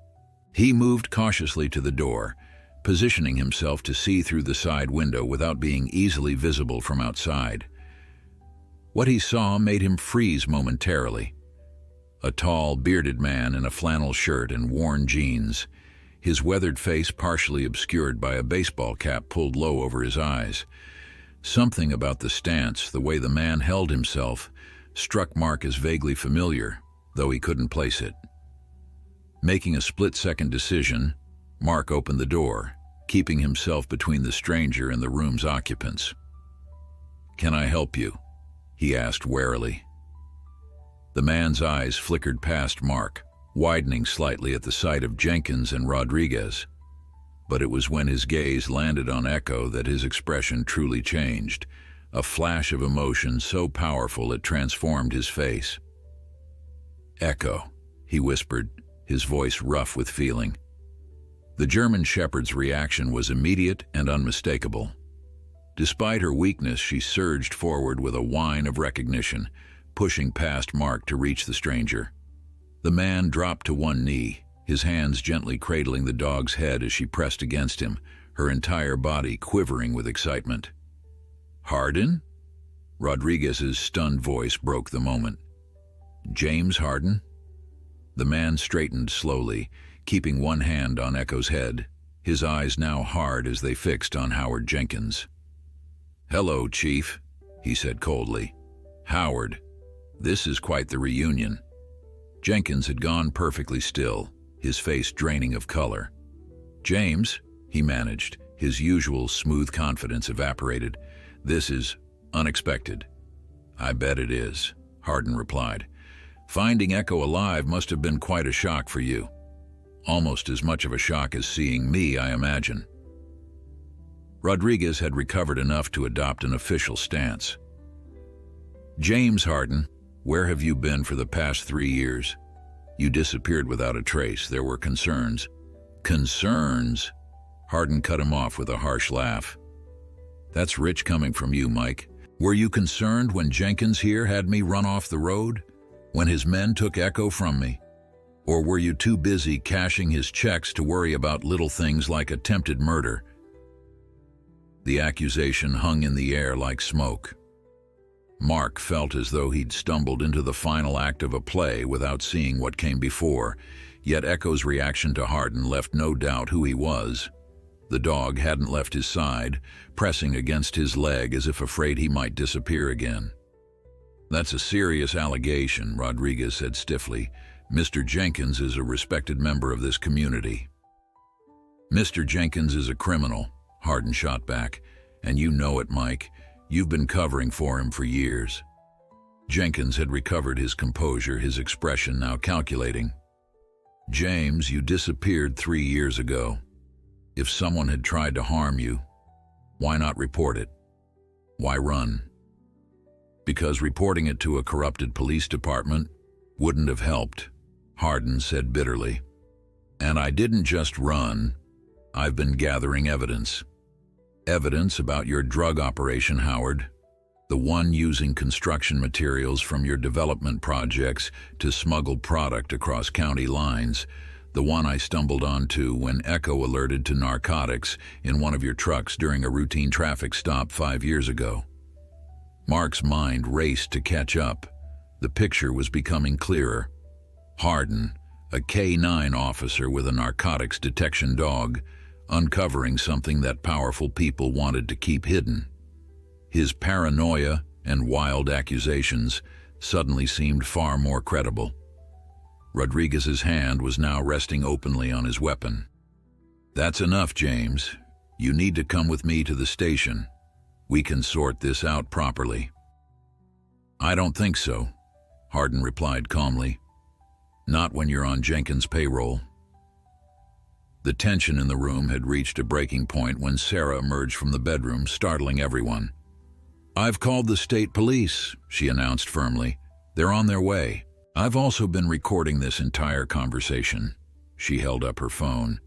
He moved cautiously to the door, positioning himself to see through the side window without being easily visible from outside. What he saw made him freeze momentarily. A tall, bearded man in a flannel shirt and worn jeans, his weathered face partially obscured by a baseball cap pulled low over his eyes. Something about the stance, the way the man held himself, struck Mark as vaguely familiar, though he couldn't place it. Making a split-second decision, Mark opened the door, keeping himself between the stranger and the room's occupants. "Can I help you?" he asked warily. The man's eyes flickered past Mark, widening slightly at the sight of Jenkins and Rodriguez. But it was when his gaze landed on Echo that his expression truly changed, a flash of emotion so powerful it transformed his face. "Echo," he whispered, his voice rough with feeling. The German Shepherd's reaction was immediate and unmistakable. Despite her weakness, she surged forward with a whine of recognition, pushing past Mark to reach the stranger. The man dropped to one knee, his hands gently cradling the dog's head as she pressed against him, her entire body quivering with excitement. "Hardin?" Rodriguez's stunned voice broke the moment. "James Hardin?" The man straightened slowly, keeping one hand on Echo's head, his eyes now hard as they fixed on Howard Jenkins. "Hello, Chief," he said coldly. "Howard, this is quite the reunion." Jenkins had gone perfectly still, his face draining of color. "James," he managed, his usual smooth confidence evaporated. "This is unexpected." "I bet it is," Hardin replied. "Finding Echo alive must have been quite a shock for you. Almost as much of a shock as seeing me, I imagine." Rodriguez had recovered enough to adopt an official stance. "James Hardin, where have you been for the past 3 years? You disappeared without a trace. There were concerns." "Concerns?" Hardin cut him off with a harsh laugh. "That's rich coming from you, Mike. Were you concerned when Jenkins here had me run off the road? When his men took Echo from me? Or were you too busy cashing his checks to worry about little things like attempted murder?" The accusation hung in the air like smoke. Mark felt as though he'd stumbled into the final act of a play without seeing what came before, yet Echo's reaction to Hardin left no doubt who he was. The dog hadn't left his side, pressing against his leg as if afraid he might disappear again. "That's a serious allegation," Rodriguez said stiffly. "Mr. Jenkins is a respected member of this community." "Mr. Jenkins is a criminal," Hardin shot back. "And you know it, Mike. You've been covering for him for years." Jenkins had recovered his composure, his expression now calculating. "James, you disappeared 3 years ago. If someone had tried to harm you, why not report it? Why run?" "Because reporting it to a corrupted police department wouldn't have helped," Hardin said bitterly. "And I didn't just run. I've been gathering evidence. Evidence about your drug operation, Howard. The one using construction materials from your development projects to smuggle product across county lines. The one I stumbled onto when Echo alerted to narcotics in one of your trucks during a routine traffic stop 5 years ago." Mark's mind raced to catch up. The picture was becoming clearer. Hardin, a K-9 officer with a narcotics detection dog, uncovering something that powerful people wanted to keep hidden. His paranoia and wild accusations suddenly seemed far more credible. Rodriguez's hand was now resting openly on his weapon. "That's enough, James. You need to come with me to the station. We can sort this out properly." "I don't think so," Hardin replied calmly. "Not when you're on Jenkins' payroll." The tension in the room had reached a breaking point when Sarah emerged from the bedroom, startling everyone. "I've called the state police," she announced firmly. "They're on their way. I've also been recording this entire conversation." She held up her phone,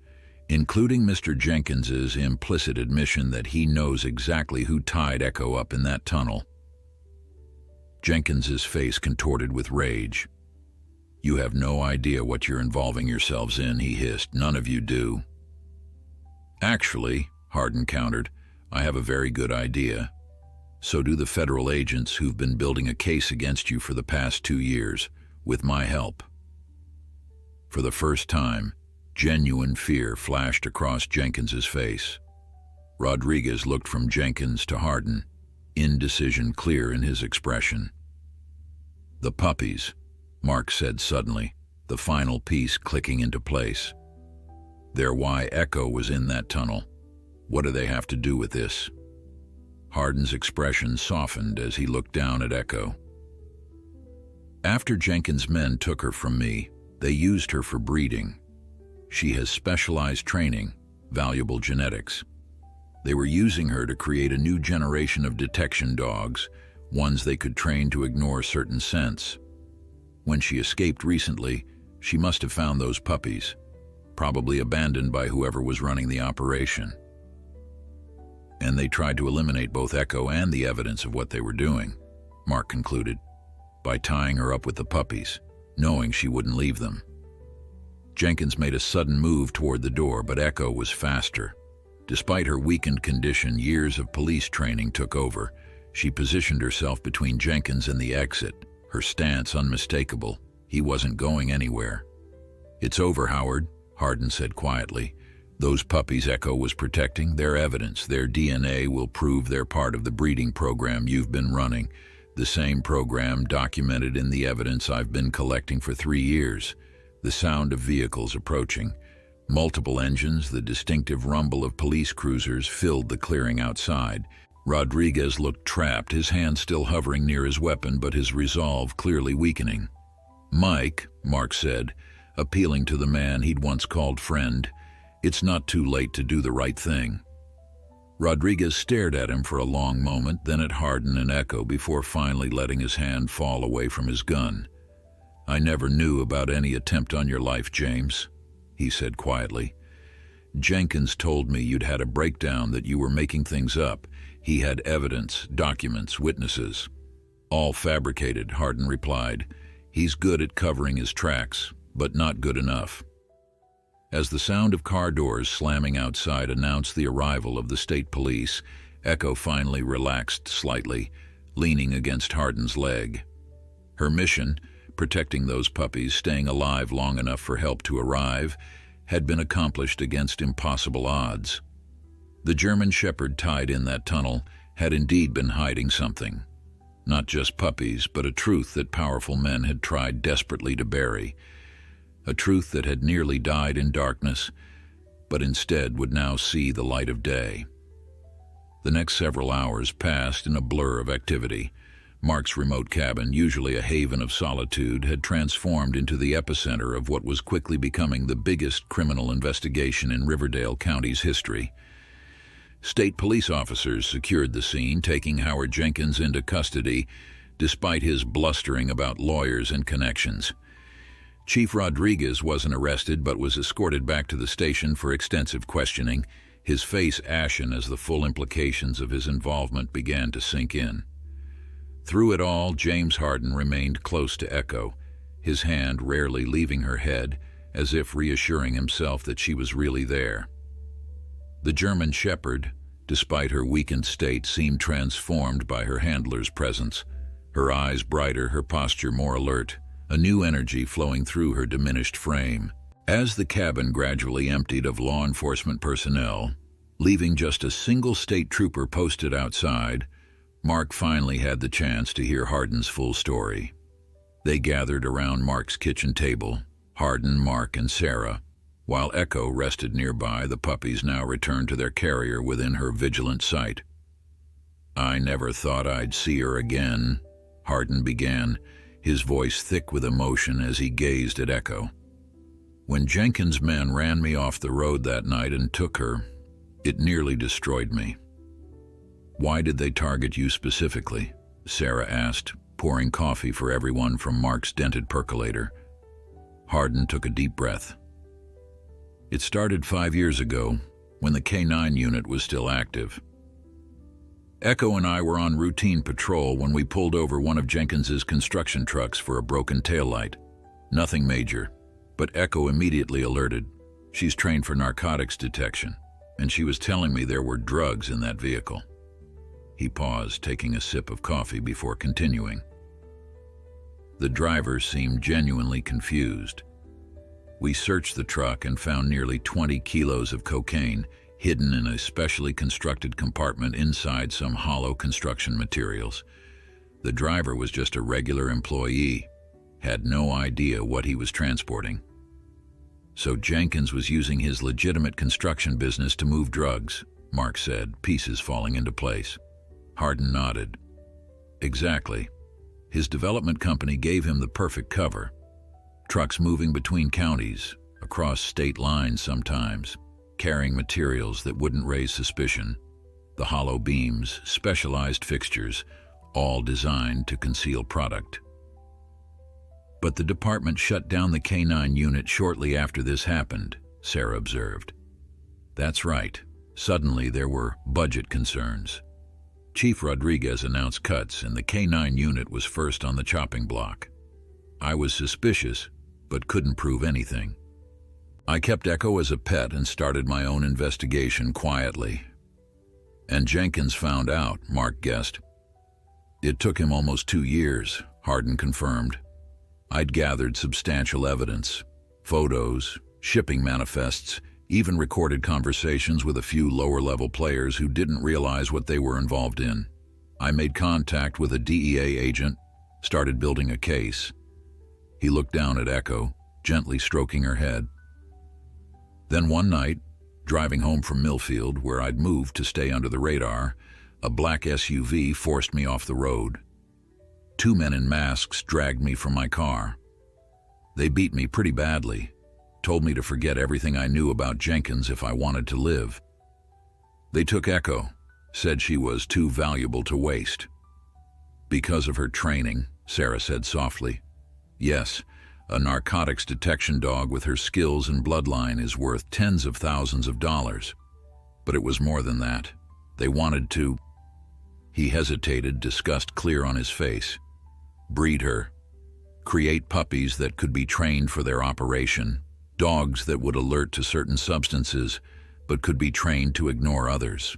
including Mr. Jenkins's implicit admission that he knows exactly who tied Echo up in that tunnel. Jenkins's face contorted with rage. "You have no idea what you're involving yourselves in," he hissed. "None of you do." "Actually," Hardin countered, "I have a very good idea. So do the federal agents who've been building a case against you for the past 2 years, with my help." For the first time, genuine fear flashed across Jenkins's face. Rodriguez looked from Jenkins to Hardin, indecision clear in his expression. "The puppies," Mark said suddenly, the final piece clicking into place. "They're why Echo was in that tunnel. What do they have to do with this?" Hardin's expression softened as he looked down at Echo. "After Jenkins' men took her from me, they used her for breeding. She has specialized training, valuable genetics. They were using her to create a new generation of detection dogs, ones they could train to ignore certain scents. When she escaped recently, she must have found those puppies, probably abandoned by whoever was running the operation. And they tried to eliminate both Echo and the evidence of what they were doing," Mark concluded, "by tying her up with the puppies, knowing she wouldn't leave them." Jenkins made a sudden move toward the door, but Echo was faster. Despite her weakened condition, years of police training took over. She positioned herself between Jenkins and the exit, her stance unmistakable. He wasn't going anywhere. "It's over, Howard," Hardin said quietly. "Those puppies Echo was protecting, their evidence, their DNA will prove they're part of the breeding program you've been running, the same program documented in the evidence I've been collecting for 3 years. The sound of vehicles approaching. Multiple engines, the distinctive rumble of police cruisers filled the clearing outside. Rodriguez looked trapped, his hand still hovering near his weapon, but his resolve clearly weakening. "Mike," Mark said, appealing to the man he'd once called friend, "it's not too late to do the right thing." Rodriguez stared at him for a long moment, then at Hardin and Echo before finally letting his hand fall away from his gun. "I never knew about any attempt on your life, James," he said quietly. "Jenkins told me you'd had a breakdown, that you were making things up. He had evidence, documents, witnesses." "All fabricated," Hardin replied. "He's good at covering his tracks, but not good enough." As the sound of car doors slamming outside announced the arrival of the state police, Echo finally relaxed slightly, leaning against Hardin's leg. Her mission, protecting those puppies, staying alive long enough for help to arrive, had been accomplished against impossible odds. The German Shepherd tied in that tunnel had indeed been hiding something. Not just puppies, but a truth that powerful men had tried desperately to bury. A truth that had nearly died in darkness, but instead would now see the light of day. The next several hours passed in a blur of activity. Mark's remote cabin, usually a haven of solitude, had transformed into the epicenter of what was quickly becoming the biggest criminal investigation in Riverdale County's history. State police officers secured the scene, taking Howard Jenkins into custody, despite his blustering about lawyers and connections. Chief Rodriguez wasn't arrested, but was escorted back to the station for extensive questioning, his face ashen as the full implications of his involvement began to sink in. Through it all, James Hardin remained close to Echo, his hand rarely leaving her head, as if reassuring himself that she was really there. The German Shepherd, despite her weakened state, seemed transformed by her handler's presence, her eyes brighter, her posture more alert, a new energy flowing through her diminished frame. As the cabin gradually emptied of law enforcement personnel, leaving just a single state trooper posted outside, Mark finally had the chance to hear Hardin's full story. They gathered around Mark's kitchen table, Hardin, Mark, and Sarah. While Echo rested nearby, the puppies now returned to their carrier within her vigilant sight. "I never thought I'd see her again," Hardin began, his voice thick with emotion as he gazed at Echo. "When Jenkins' men ran me off the road that night and took her, it nearly destroyed me." "Why did they target you specifically?" Sarah asked, pouring coffee for everyone from Mark's dented percolator. Hardin took a deep breath. "It started 5 years ago, when the K9 unit was still active. Echo and I were on routine patrol when we pulled over one of Jenkins's construction trucks for a broken taillight. Nothing major, but Echo immediately alerted. She's trained for narcotics detection, and she was telling me there were drugs in that vehicle." He paused, taking a sip of coffee before continuing. The driver seemed genuinely confused. "We searched the truck and found nearly 20 kilos of cocaine hidden in a specially constructed compartment inside some hollow construction materials. The driver was just a regular employee, had no idea what he was transporting. So Jenkins was using his legitimate construction business to move drugs," Mark said, pieces falling into place. Hardin nodded. "Exactly. His development company gave him the perfect cover. Trucks moving between counties, across state lines sometimes, carrying materials that wouldn't raise suspicion. The hollow beams, specialized fixtures, all designed to conceal product." "But the department shut down the K9 unit shortly after this happened," Sarah observed. "That's right. Suddenly there were budget concerns. Chief Rodriguez announced cuts, and the K9 unit was first on the chopping block. I was suspicious, but couldn't prove anything. I kept Echo as a pet and started my own investigation quietly. And Jenkins found out," Mark guessed. "It took him almost 2 years," Hardin confirmed. "I'd gathered substantial evidence, photos, shipping manifests, even recorded conversations with a few lower-level players who didn't realize what they were involved in. I made contact with a DEA agent, started building a case." He looked down at Echo, gently stroking her head. "Then one night, driving home from Millfield, where I'd moved to stay under the radar, a black SUV forced me off the road. 2 men in masks dragged me from my car. They beat me pretty badly, told me to forget everything I knew about Jenkins if I wanted to live. They took Echo, said she was too valuable to waste." "Because of her training," Sarah said softly. "Yes, a narcotics detection dog with her skills and bloodline is worth tens of thousands of dollars. But it was more than that. They wanted to—" He hesitated, disgust clear on his face. "Breed her. Create puppies that could be trained for their operation. Dogs that would alert to certain substances, but could be trained to ignore others."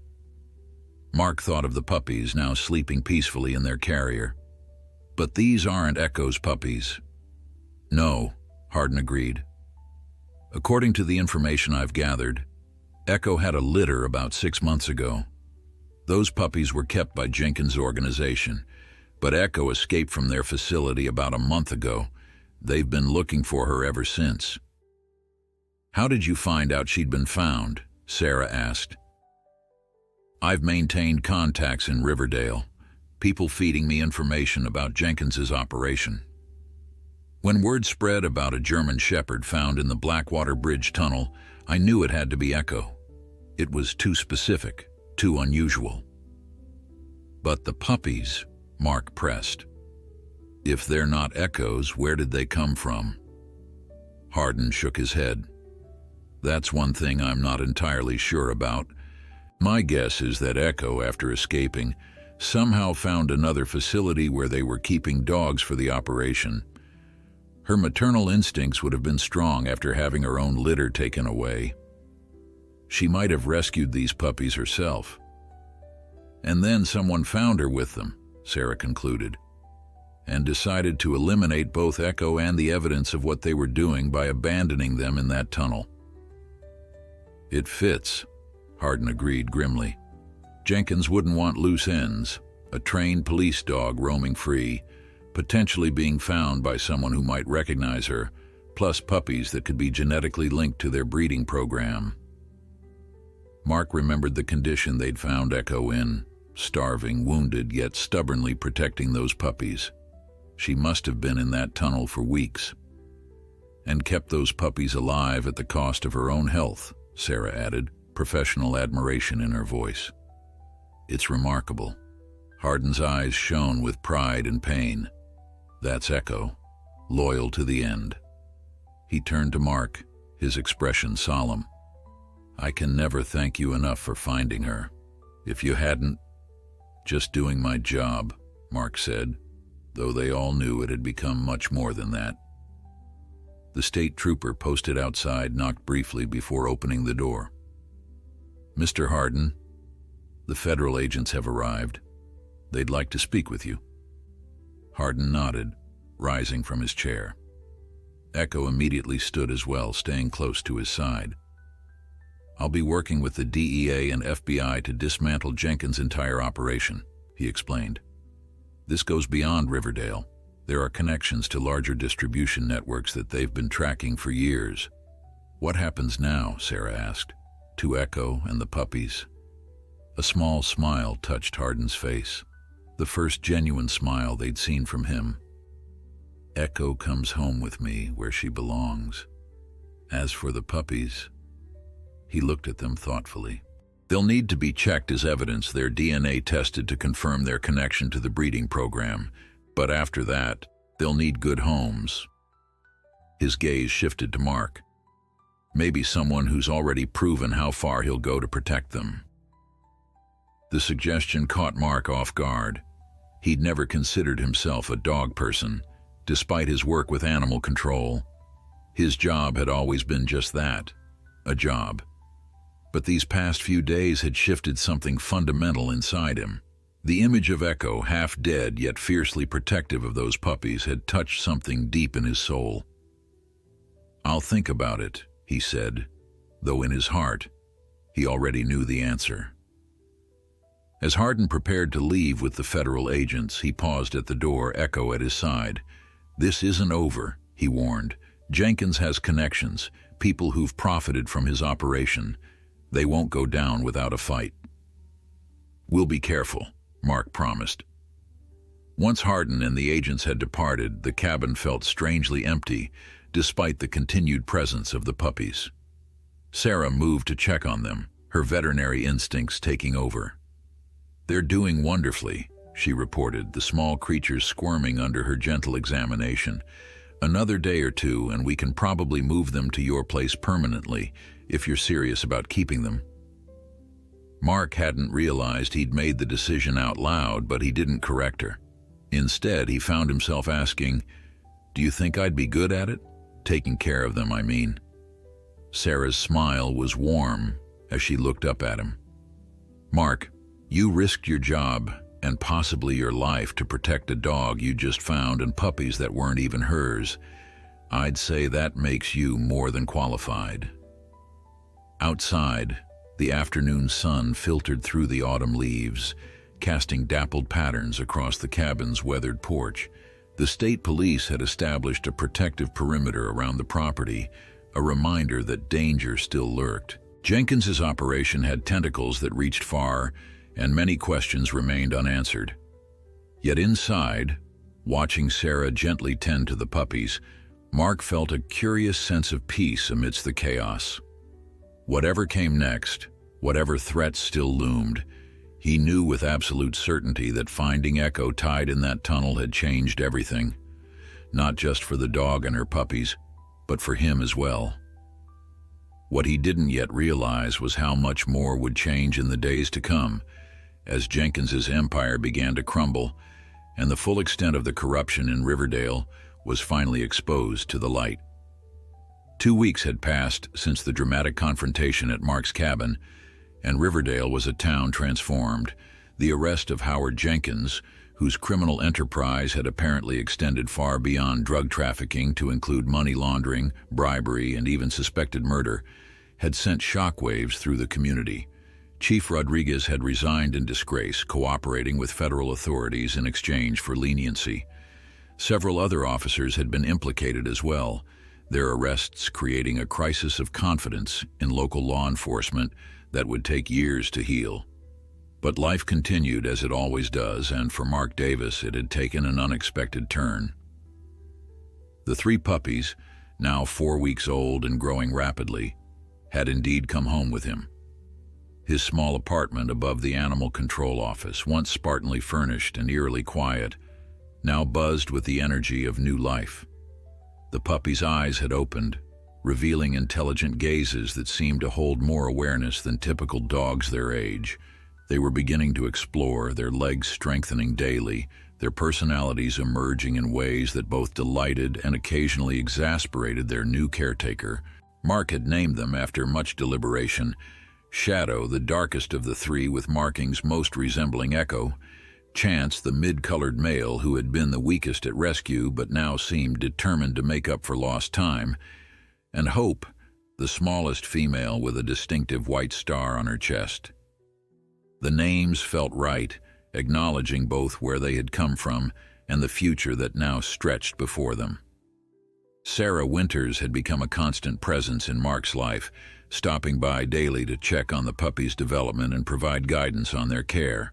Mark thought of the puppies now sleeping peacefully in their carrier. "But these aren't Echo's puppies." "No," Hardin agreed. "According to the information I've gathered, Echo had a litter about 6 months ago. Those puppies were kept by Jenkins' organization, but Echo escaped from their facility about a month ago. They've been looking for her ever since. How did you find out she'd been found? Sarah asked. I've maintained contacts in Riverdale, people feeding me information about Jenkins's operation. When word spread about a German Shepherd found in the Blackwater Bridge tunnel, I knew it had to be Echo. It was too specific, too unusual. But the puppies, Mark pressed. If they're not Echo's, where did they come from? Hardin shook his head. That's one thing I'm not entirely sure about. My guess is that Echo, after escaping, somehow found another facility where they were keeping dogs for the operation. Her maternal instincts would have been strong after having her own litter taken away. She might have rescued these puppies herself. And then someone found her with them, Sarah concluded, and decided to eliminate both Echo and the evidence of what they were doing by abandoning them in that tunnel. It fits, Hardin agreed grimly. Jenkins wouldn't want loose ends, a trained police dog roaming free, potentially being found by someone who might recognize her, plus puppies that could be genetically linked to their breeding program. Mark remembered the condition they'd found Echo in, starving, wounded, yet stubbornly protecting those puppies. She must have been in that tunnel for weeks. And kept those puppies alive at the cost of her own health, Sarah added, professional admiration in her voice. It's remarkable. Hardin's eyes shone with pride and pain. That's Echo, loyal to the end. He turned to Mark, his expression solemn. I can never thank you enough for finding her. If you hadn't, just doing my job, Mark said, though they all knew it had become much more than that. The state trooper posted outside knocked briefly before opening the door. Mr. Hardin, the federal agents have arrived. They'd like to speak with you. Hardin nodded, rising from his chair. Echo immediately stood as well, staying close to his side. I'll be working with the DEA and FBI to dismantle Jenkins' entire operation, he explained. This goes beyond Riverdale. There are connections to larger distribution networks that they've been tracking for years. What happens now? Sarah asked. To Echo and the puppies? A small smile touched Hardin's face, the first genuine smile they'd seen from him. Echo comes home with me where she belongs. As for the puppies, he looked at them thoughtfully. They'll need to be checked as evidence, their DNA tested to confirm their connection to the breeding program. But after that, they'll need good homes. His gaze shifted to Mark. Maybe someone who's already proven how far he'll go to protect them. The suggestion caught Mark off guard. He'd never considered himself a dog person, despite his work with animal control. His job had always been just that, a job. But these past few days had shifted something fundamental inside him. The image of Echo, half dead yet fiercely protective of those puppies, had touched something deep in his soul. I'll think about it, he said, though in his heart, he already knew the answer. As Hardin prepared to leave with the federal agents, he paused at the door, Echo at his side. This isn't over, he warned. Jenkins has connections, people who've profited from his operation. They won't go down without a fight. We'll be careful, Mark promised. Once Hardin and the agents had departed, the cabin felt strangely empty, despite the continued presence of the puppies. Sarah moved to check on them, her veterinary instincts taking over. They're doing wonderfully, she reported, the small creatures squirming under her gentle examination. Another day or two, and we can probably move them to your place permanently, if you're serious about keeping them. Mark hadn't realized he'd made the decision out loud, but he didn't correct her. Instead, he found himself asking, do you think I'd be good at it? Taking care of them, I mean. Sarah's smile was warm as she looked up at him. Mark, you risked your job and possibly your life to protect a dog you just found and puppies that weren't even hers. I'd say that makes you more than qualified. Outside, The afternoon sun filtered through the autumn leaves, casting dappled patterns across the cabin's weathered porch. The state police had established a protective perimeter around the property, a reminder that danger still lurked. Jenkins's operation had tentacles that reached far, and many questions remained unanswered. Yet inside, watching Sarah gently tend to the puppies, Mark felt a curious sense of peace amidst the chaos. Whatever came next, whatever threats still loomed, he knew with absolute certainty that finding Echo tied in that tunnel had changed everything, not just for the dog and her puppies, but for him as well. What he didn't yet realize was how much more would change in the days to come, as Jenkins's empire began to crumble, and the full extent of the corruption in Riverdale was finally exposed to the light. 2 weeks had passed since the dramatic confrontation at Mark's cabin, and Riverdale was a town transformed. The arrest of Howard Jenkins, whose criminal enterprise had apparently extended far beyond drug trafficking to include money laundering, bribery, and even suspected murder, had sent shockwaves through the community. Chief Rodriguez had resigned in disgrace, cooperating with federal authorities in exchange for leniency. Several other officers had been implicated as well, their arrests creating a crisis of confidence in local law enforcement that would take years to heal. But life continued as it always does, and for Mark Davis it had taken an unexpected turn. The 3 puppies, now 4 weeks old and growing rapidly, had indeed come home with him. His small apartment above the animal control office, once spartanly furnished and eerily quiet, now buzzed with the energy of new life. The puppies' eyes had opened, revealing intelligent gazes that seemed to hold more awareness than typical dogs their age. They were beginning to explore, their legs strengthening daily, their personalities emerging in ways that both delighted and occasionally exasperated their new caretaker. Mark had named them after much deliberation. Shadow, the darkest of the 3 with markings most resembling Echo; Chance, the mid-colored male who had been the weakest at rescue but now seemed determined to make up for lost time; and Hope, the smallest female with a distinctive white star on her chest. The names felt right, acknowledging both where they had come from and the future that now stretched before them. Sarah Winters had become a constant presence in Mark's life, stopping by daily to check on the puppies' development and provide guidance on their care.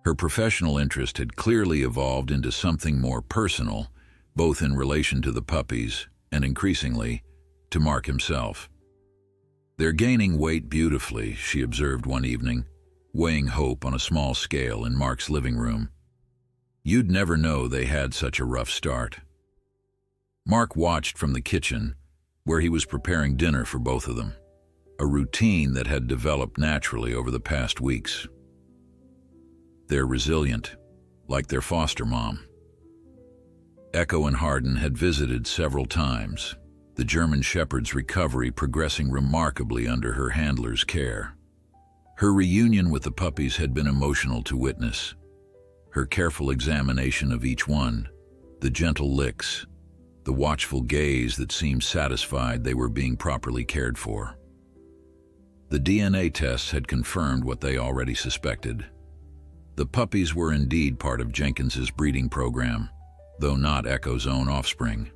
Her professional interest had clearly evolved into something more personal, both in relation to the puppies and, increasingly, to Mark himself. "They're gaining weight beautifully," she observed one evening, weighing Hope on a small scale in Mark's living room. "You'd never know they had such a rough start." Mark watched from the kitchen, where he was preparing dinner for both of them, a routine that had developed naturally over the past weeks. "They're resilient, like their foster mom." Echo and Hardin had visited several times, the German Shepherd's recovery progressing remarkably under her handler's care. Her reunion with the puppies had been emotional to witness. Her careful examination of each one, the gentle licks, the watchful gaze that seemed satisfied they were being properly cared for. The DNA tests had confirmed what they already suspected. The puppies were indeed part of Jenkins's breeding program, though not Echo's own offspring.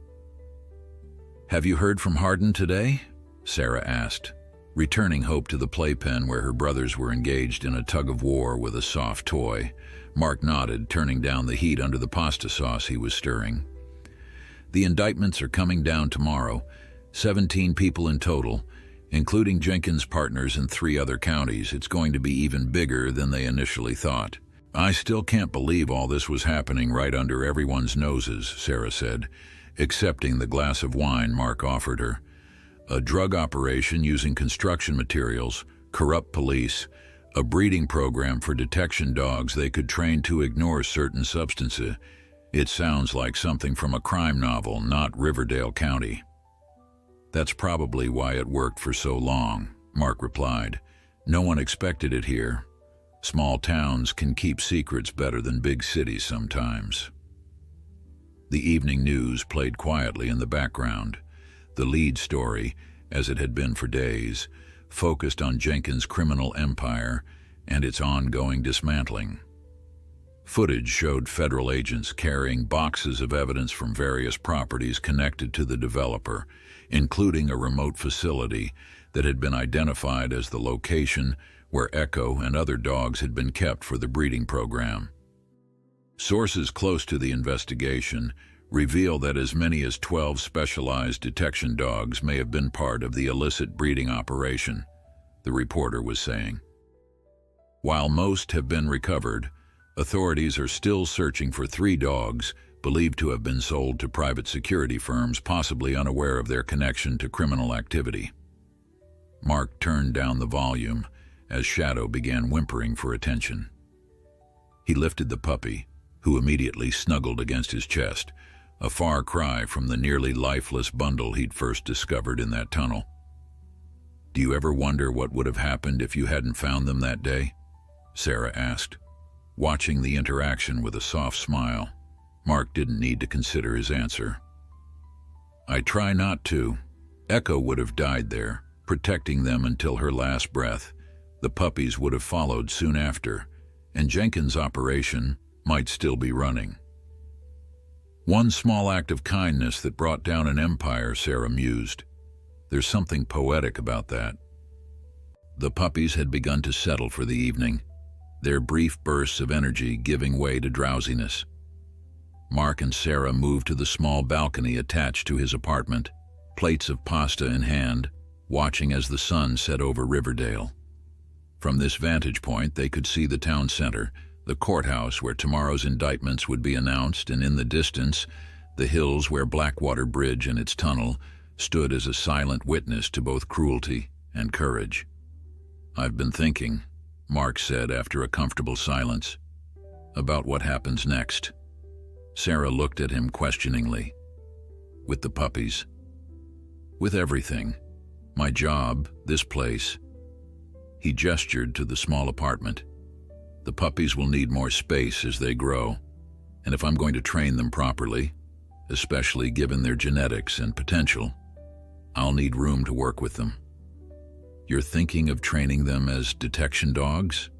"Have you heard from Hardin today?" Sarah asked, returning Hope to the playpen where her brothers were engaged in a tug-of-war with a soft toy. Mark nodded, turning down the heat under the pasta sauce he was stirring. "The indictments are coming down tomorrow, 17 people in total, including Jenkins' partners in 3 other counties. It's going to be even bigger than they initially thought." "I still can't believe all this was happening right under everyone's noses," Sarah said, accepting the glass of wine Mark offered her. "A drug operation using construction materials, corrupt police, a breeding program for detection dogs they could train to ignore certain substances. It sounds like something from a crime novel, not Riverdale County." "That's probably why it worked for so long," Mark replied. "No one expected it here. Small towns can keep secrets better than big cities sometimes." The evening news played quietly in the background. The lead story, as it had been for days, focused on Jenkins' criminal empire and its ongoing dismantling. Footage showed federal agents carrying boxes of evidence from various properties connected to the developer, including a remote facility that had been identified as the location where Echo and other dogs had been kept for the breeding program. Sources close to the investigation reveal that as many as 12 specialized detection dogs may have been part of the illicit breeding operation, the reporter was saying. While most have been recovered, authorities are still searching for 3 dogs believed to have been sold to private security firms, possibly unaware of their connection to criminal activity. Mark turned down the volume as Shadow began whimpering for attention. He lifted the puppy, who immediately snuggled against his chest, a far cry from the nearly lifeless bundle he'd first discovered in that tunnel. "Do you ever wonder what would have happened if you hadn't found them that day?" Sarah asked, watching the interaction with a soft smile. Mark didn't need to consider his answer. "I try not to. Echo would have died there, protecting them until her last breath. The puppies would have followed soon after, and Jenkins' operation might still be running." "One small act of kindness that brought down an empire," Sarah mused. "There's something poetic about that." The puppies had begun to settle for the evening, their brief bursts of energy giving way to drowsiness. Mark and Sarah moved to the small balcony attached to his apartment, plates of pasta in hand, watching as the sun set over Riverdale. From this vantage point, they could see the town center, the courthouse where tomorrow's indictments would be announced, and in the distance, the hills where Blackwater Bridge and its tunnel stood as a silent witness to both cruelty and courage. "I've been thinking," Mark said after a comfortable silence, "about what happens next." Sarah looked at him questioningly. "With the puppies?" "With everything. My job, this place." He gestured to the small apartment. "The puppies will need more space as they grow, and if I'm going to train them properly, especially given their genetics and potential, I'll need room to work with them." "You're thinking of training them as detection dogs?"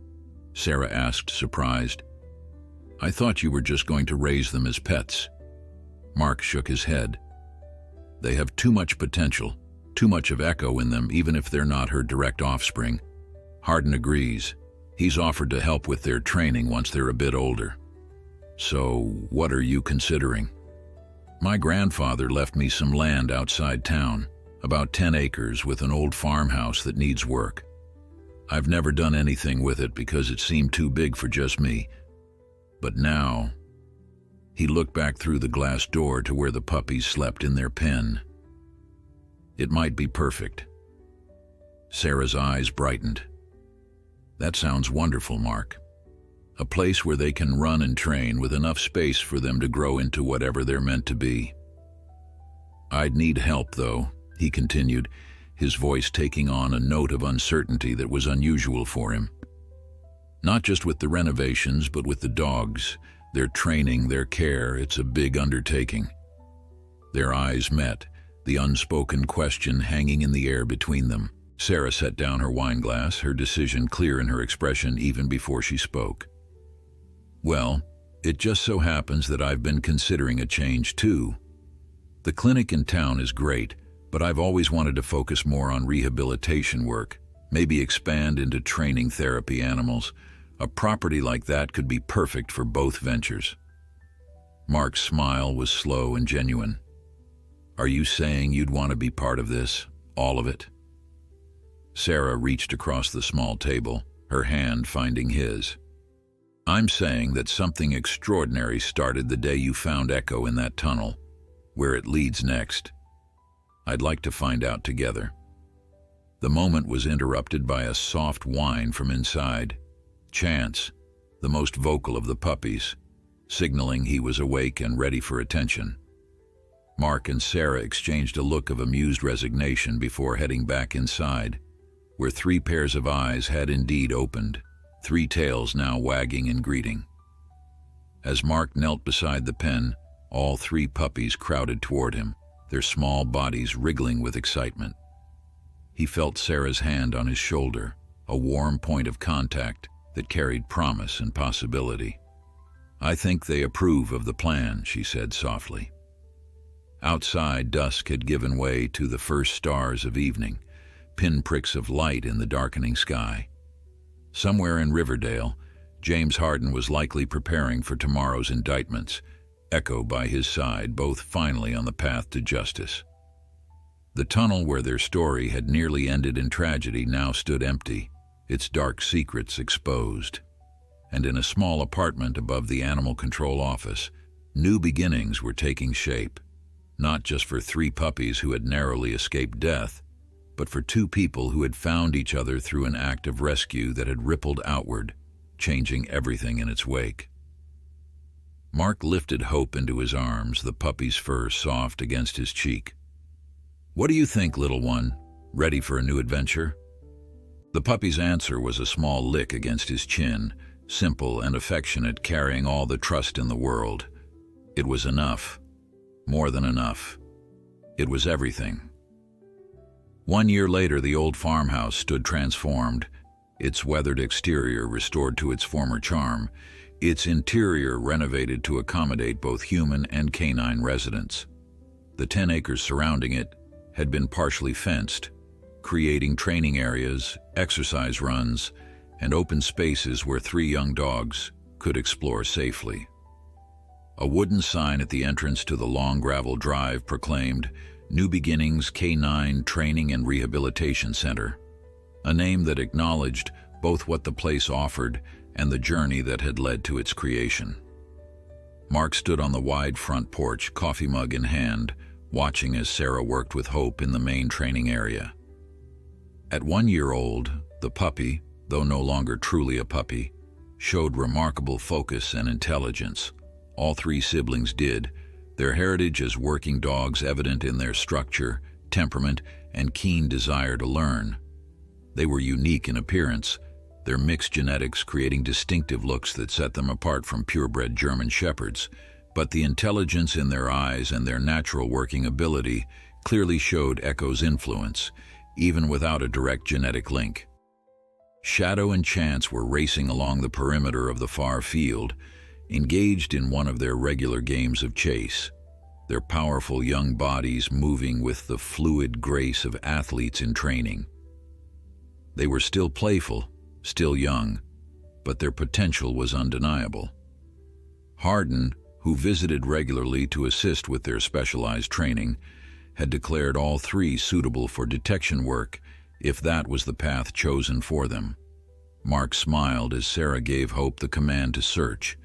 Sarah asked, surprised. "I thought you were just going to raise them as pets." Mark shook his head. "They have too much potential, too much of Echo in them, even if they're not her direct offspring." Hardin agrees. He's offered to help with their training once they're a bit older. "So, what are you considering?" "My grandfather left me some land outside town, about 10 acres with an old farmhouse that needs work. I've never done anything with it because it seemed too big for just me. But now..." He looked back through the glass door to where the puppies slept in their pen. "It might be perfect." Sarah's eyes brightened. "That sounds wonderful, Mark. A place where they can run and train with enough space for them to grow into whatever they're meant to be." "I'd need help, though," he continued, his voice taking on a note of uncertainty that was unusual for him. "Not just with the renovations, but with the dogs, their training, their care. It's a big undertaking." Their eyes met, the unspoken question hanging in the air between them. Sarah set down her wine glass, her decision clear in her expression even before she spoke. "Well, it just so happens that I've been considering a change too. The clinic in town is great, but I've always wanted to focus more on rehabilitation work, maybe expand into training therapy animals. A property like that could be perfect for both ventures." Mark's smile was slow and genuine. "Are you saying you'd want to be part of this, all of it?" Sarah reached across the small table, her hand finding his. "I'm saying that something extraordinary started the day you found Echo in that tunnel. Where it leads next, I'd like to find out together." The moment was interrupted by a soft whine from inside. Chance, the most vocal of the puppies, signaling he was awake and ready for attention. Mark and Sarah exchanged a look of amused resignation before heading back inside, where 3 pairs of eyes had indeed opened, 3 tails now wagging in greeting. As Mark knelt beside the pen, all 3 puppies crowded toward him, their small bodies wriggling with excitement. He felt Sarah's hand on his shoulder, a warm point of contact that carried promise and possibility. "I think they approve of the plan," she said softly. Outside, dusk had given way to the first stars of evening, pinpricks of light in the darkening sky. Somewhere in Riverdale, James Harden was likely preparing for tomorrow's indictments, Echo by his side, both finally on the path to justice. The tunnel where their story had nearly ended in tragedy now stood empty, its dark secrets exposed. And in a small apartment above the animal control office, new beginnings were taking shape, not just for 3 puppies who had narrowly escaped death, but for 2 people who had found each other through an act of rescue that had rippled outward, changing everything in its wake. Mark lifted Hope into his arms, the puppy's fur soft against his cheek. "What do you think, little one? Ready for a new adventure?" The puppy's answer was a small lick against his chin, simple and affectionate, carrying all the trust in the world. It was enough. More than enough. It was everything. 1 year later, the old farmhouse stood transformed, its weathered exterior restored to its former charm, its interior renovated to accommodate both human and canine residents. The 10 acres surrounding it had been partially fenced, creating training areas, exercise runs, and open spaces where 3 young dogs could explore safely. A wooden sign at the entrance to the long gravel drive proclaimed New Beginnings Canine Training and Rehabilitation Center, a name that acknowledged both what the place offered and the journey that had led to its creation. Mark stood on the wide front porch, coffee mug in hand, watching as Sarah worked with Hope in the main training area. At 1 year old, the puppy, though no longer truly a puppy, showed remarkable focus and intelligence. All 3 siblings did, their heritage as working dogs evident in their structure, temperament, and keen desire to learn. They were unique in appearance, their mixed genetics creating distinctive looks that set them apart from purebred German Shepherds, but the intelligence in their eyes and their natural working ability clearly showed Echo's influence, even without a direct genetic link. Shadow and Chance were racing along the perimeter of the far field, engaged in one of their regular games of chase, their powerful young bodies moving with the fluid grace of athletes in training. They were still playful, still young, but their potential was undeniable. Harden, who visited regularly to assist with their specialized training, had declared all 3 suitable for detection work if that was the path chosen for them. Mark smiled as Sarah gave Hope the command to search,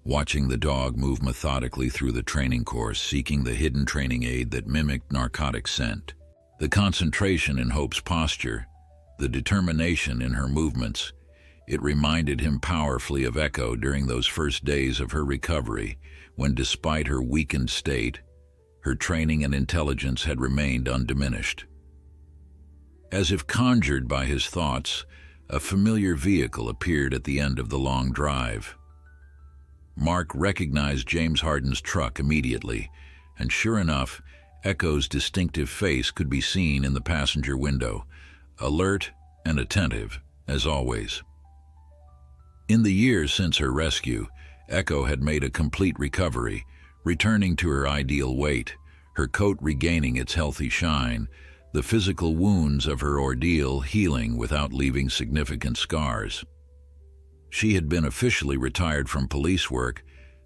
watching the dog move methodically through the training course, seeking the hidden training aid that mimicked narcotic scent. The concentration in Hope's posture, the determination in her movements, it reminded him powerfully of Echo during those first days of her recovery, when despite her weakened state, her training and intelligence had remained undiminished. As if conjured by his thoughts, a familiar vehicle appeared at the end of the long drive. Mark recognized James Harden's truck immediately, and sure enough, Echo's distinctive face could be seen in the passenger window, alert and attentive, as always. In the years since her rescue, Echo had made a complete recovery, returning to her ideal weight, her coat regaining its healthy shine, the physical wounds of her ordeal healing without leaving significant scars. She had been officially retired from police work,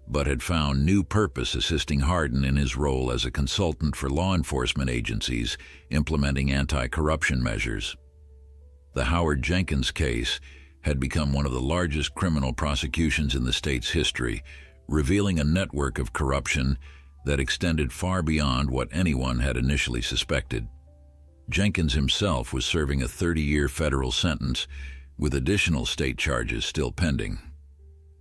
but had found new purpose assisting Harden in his role as a consultant for law enforcement agencies implementing anti-corruption measures. The Howard Jenkins case had become one of the largest criminal prosecutions in the state's history, revealing a network of corruption that extended far beyond what anyone had initially suspected. Jenkins himself was serving a 30-year federal sentence, with additional state charges still pending.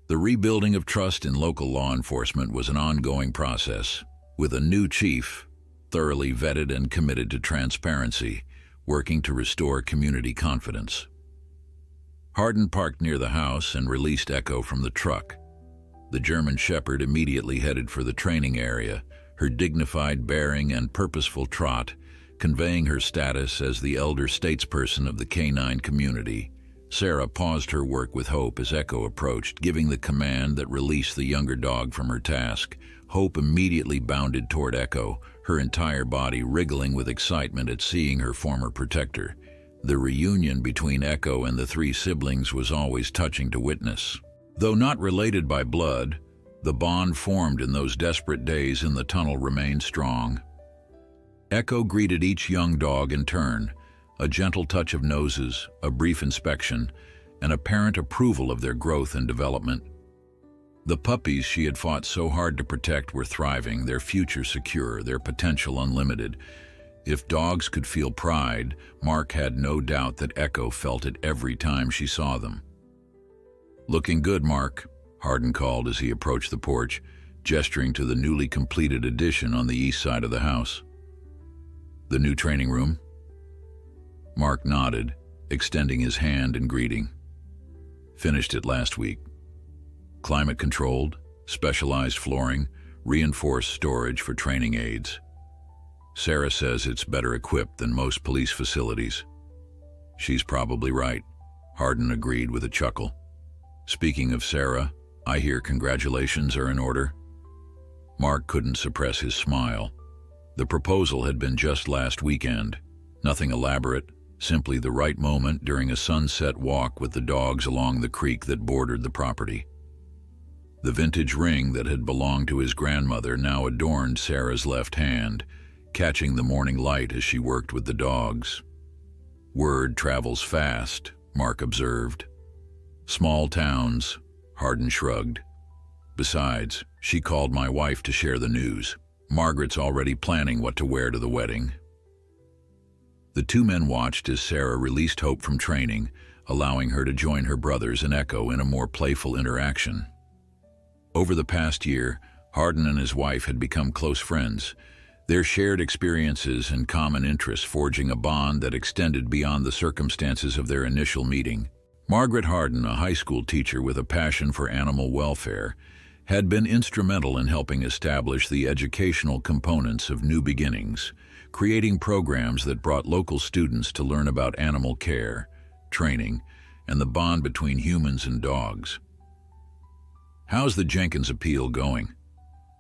The rebuilding of trust in local law enforcement was an ongoing process, with a new chief, thoroughly vetted and committed to transparency, working to restore community confidence. Harden parked near the house and released Echo from the truck. The German Shepherd immediately headed for the training area, her dignified bearing and purposeful trot Conveying her status as the elder statesperson of the canine community, Sarah paused her work with Hope as Echo approached, giving the command that released the younger dog from her task. Hope immediately bounded toward Echo, her entire body wriggling with excitement at seeing her former protector. The reunion between Echo and the three siblings was always touching to witness. Though not related by blood, the bond formed in those desperate days in the tunnel remained strong. Echo greeted each young dog in turn, a gentle touch of noses, a brief inspection, and apparent approval of their growth and development. The puppies she had fought so hard to protect were thriving, their future secure, their potential unlimited. If dogs could feel pride, Mark had no doubt that Echo felt it every time she saw them. "Looking good, Mark," Hardin called as he approached the porch, gesturing to the newly completed addition on the east side of the house. "The new training room?" Mark nodded, extending his hand in greeting. "Finished it last week. Climate-controlled, specialized flooring, reinforced storage for training aids. Sarah says it's better equipped than most police facilities." "She's probably right," Hardin agreed with a chuckle. "Speaking of Sarah, I hear congratulations are in order." Mark couldn't suppress his smile. The proposal had been just last weekend. Nothing elaborate, simply the right moment during a sunset walk with the dogs along the creek that bordered the property. The vintage ring that had belonged to his grandmother now adorned Sarah's left hand, catching the morning light as she worked with the dogs. "Word travels fast," Mark observed. "Small towns," Hardin shrugged. "Besides, she called my wife to share the news. Margaret's already planning what to wear to the wedding." The two men watched as Sarah released Hope from training, allowing her to join her brothers and Echo in a more playful interaction. Over the past year, Hardin and his wife had become close friends, their shared experiences and common interests forging a bond that extended beyond the circumstances of their initial meeting. Margaret Hardin, a high school teacher with a passion for animal welfare, had been instrumental in helping establish the educational components of New Beginnings, creating programs that brought local students to learn about animal care, training, and the bond between humans and dogs. "How's the Jenkins appeal going?"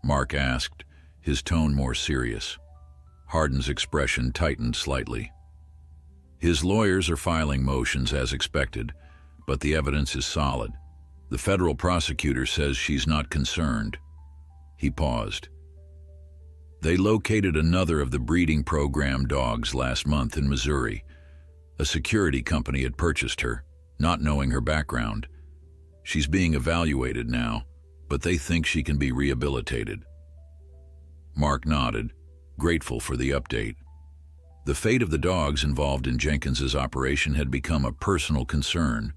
Mark asked, his tone more serious. Hardin's expression tightened slightly. "His lawyers are filing motions as expected, but the evidence is solid. The federal prosecutor says she's not concerned." He paused. "They located another of the breeding program dogs last month in Missouri. A security company had purchased her, not knowing her background. She's being evaluated now, but they think she can be rehabilitated." Mark nodded, grateful for the update. The fate of the dogs involved in Jenkins's operation had become a personal concern,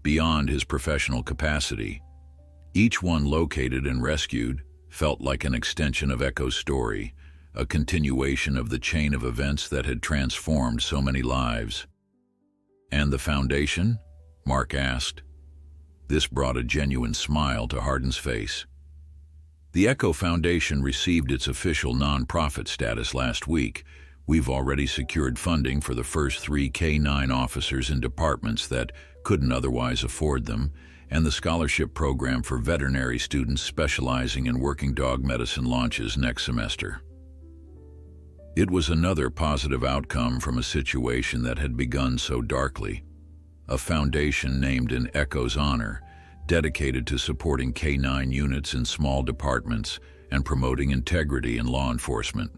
beyond his professional capacity. Each one located and rescued felt like an extension of Echo's story, a continuation of the chain of events that had transformed so many lives. "And the foundation?" Mark asked. This brought a genuine smile to Hardin's face. "The Echo Foundation received its official nonprofit status last week. We've already secured funding for the first 3 K-9 officers in departments that couldn't otherwise afford them, and the scholarship program for veterinary students specializing in working dog medicine launches next semester." It was another positive outcome from a situation that had begun so darkly. A foundation named in Echo's honor, dedicated to supporting K-9 units in small departments and promoting integrity in law enforcement.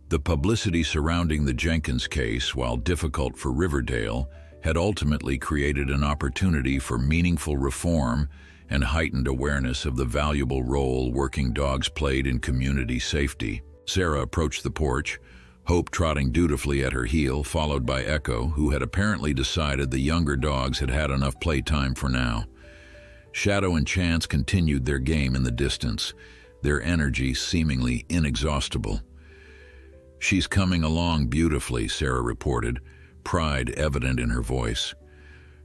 The publicity surrounding the Jenkins case, while difficult for Riverdale, had ultimately created an opportunity for meaningful reform and heightened awareness of the valuable role working dogs played in community safety. Sarah approached the porch, Hope trotting dutifully at her heel, followed by Echo, who had apparently decided the younger dogs had had enough playtime for now. Shadow and Chance continued their game in the distance, their energy seemingly inexhaustible. "She's coming along beautifully," Sarah reported, pride evident in her voice.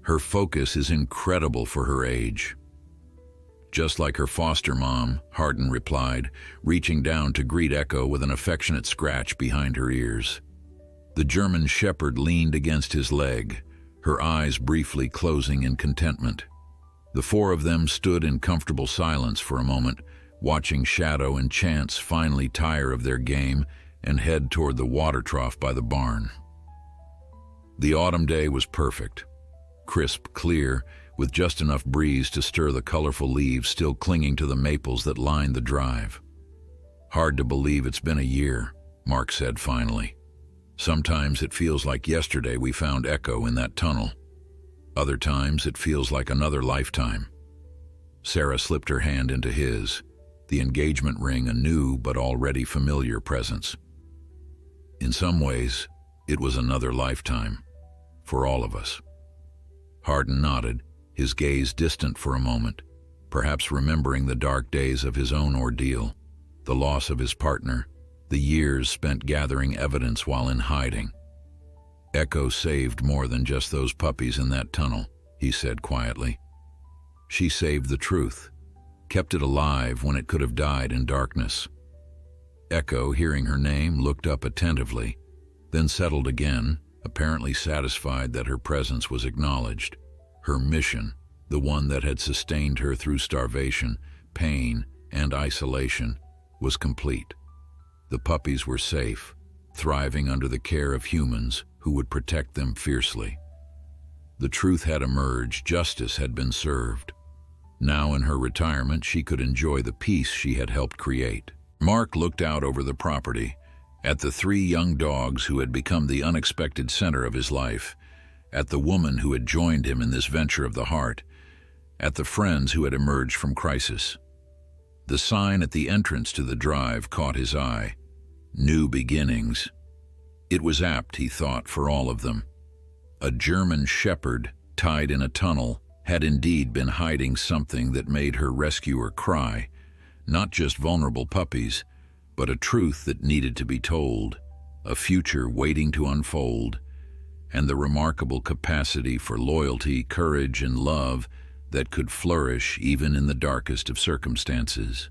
"Her focus is incredible for her age." "Just like her foster mom," Hardin replied, reaching down to greet Echo with an affectionate scratch behind her ears. The German shepherd leaned against his leg, her eyes briefly closing in contentment. The four of them stood in comfortable silence for a moment, watching Shadow and Chance finally tire of their game and head toward the water trough by the barn. The autumn day was perfect, crisp, clear, with just enough breeze to stir the colorful leaves still clinging to the maples that lined the drive. "Hard to believe it's been a year," Mark said finally. "Sometimes it feels like yesterday we found Echo in that tunnel. Other times it feels like another lifetime." Sarah slipped her hand into his, the engagement ring a new but already familiar presence. "In some ways, it was another lifetime, for all of us." Hardin nodded, his gaze distant for a moment, perhaps remembering the dark days of his own ordeal, the loss of his partner, the years spent gathering evidence while in hiding. "Echo saved more than just those puppies in that tunnel," he said quietly. "She saved the truth, kept it alive when it could have died in darkness." Echo, hearing her name, looked up attentively, then settled again, apparently satisfied that her presence was acknowledged. Her mission, the one that had sustained her through starvation, pain, and isolation, was complete. The puppies were safe, thriving under the care of humans who would protect them fiercely. The truth had emerged, justice had been served. Now in her retirement, she could enjoy the peace she had helped create. Mark looked out over the property, at the three young dogs who had become the unexpected center of his life, at the woman who had joined him in this venture of the heart, at the friends who had emerged from crisis. The sign at the entrance to the drive caught his eye. New beginnings. It was apt, he thought, for all of them. A German shepherd, tied in a tunnel, had indeed been hiding something that made her rescuer cry, not just vulnerable puppies, but a truth that needed to be told, a future waiting to unfold, and the remarkable capacity for loyalty, courage, and love that could flourish even in the darkest of circumstances.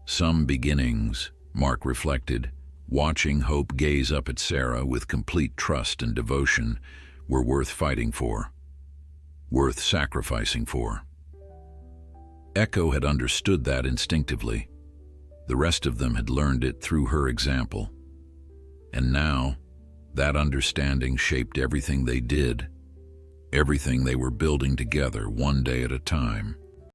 Some beginnings, Mark reflected, watching Hope gaze up at Sarah with complete trust and devotion, were worth fighting for, worth sacrificing for. Echo had understood that instinctively. The rest of them had learned it through her example. And now, that understanding shaped everything they did, everything they were building together one day at a time.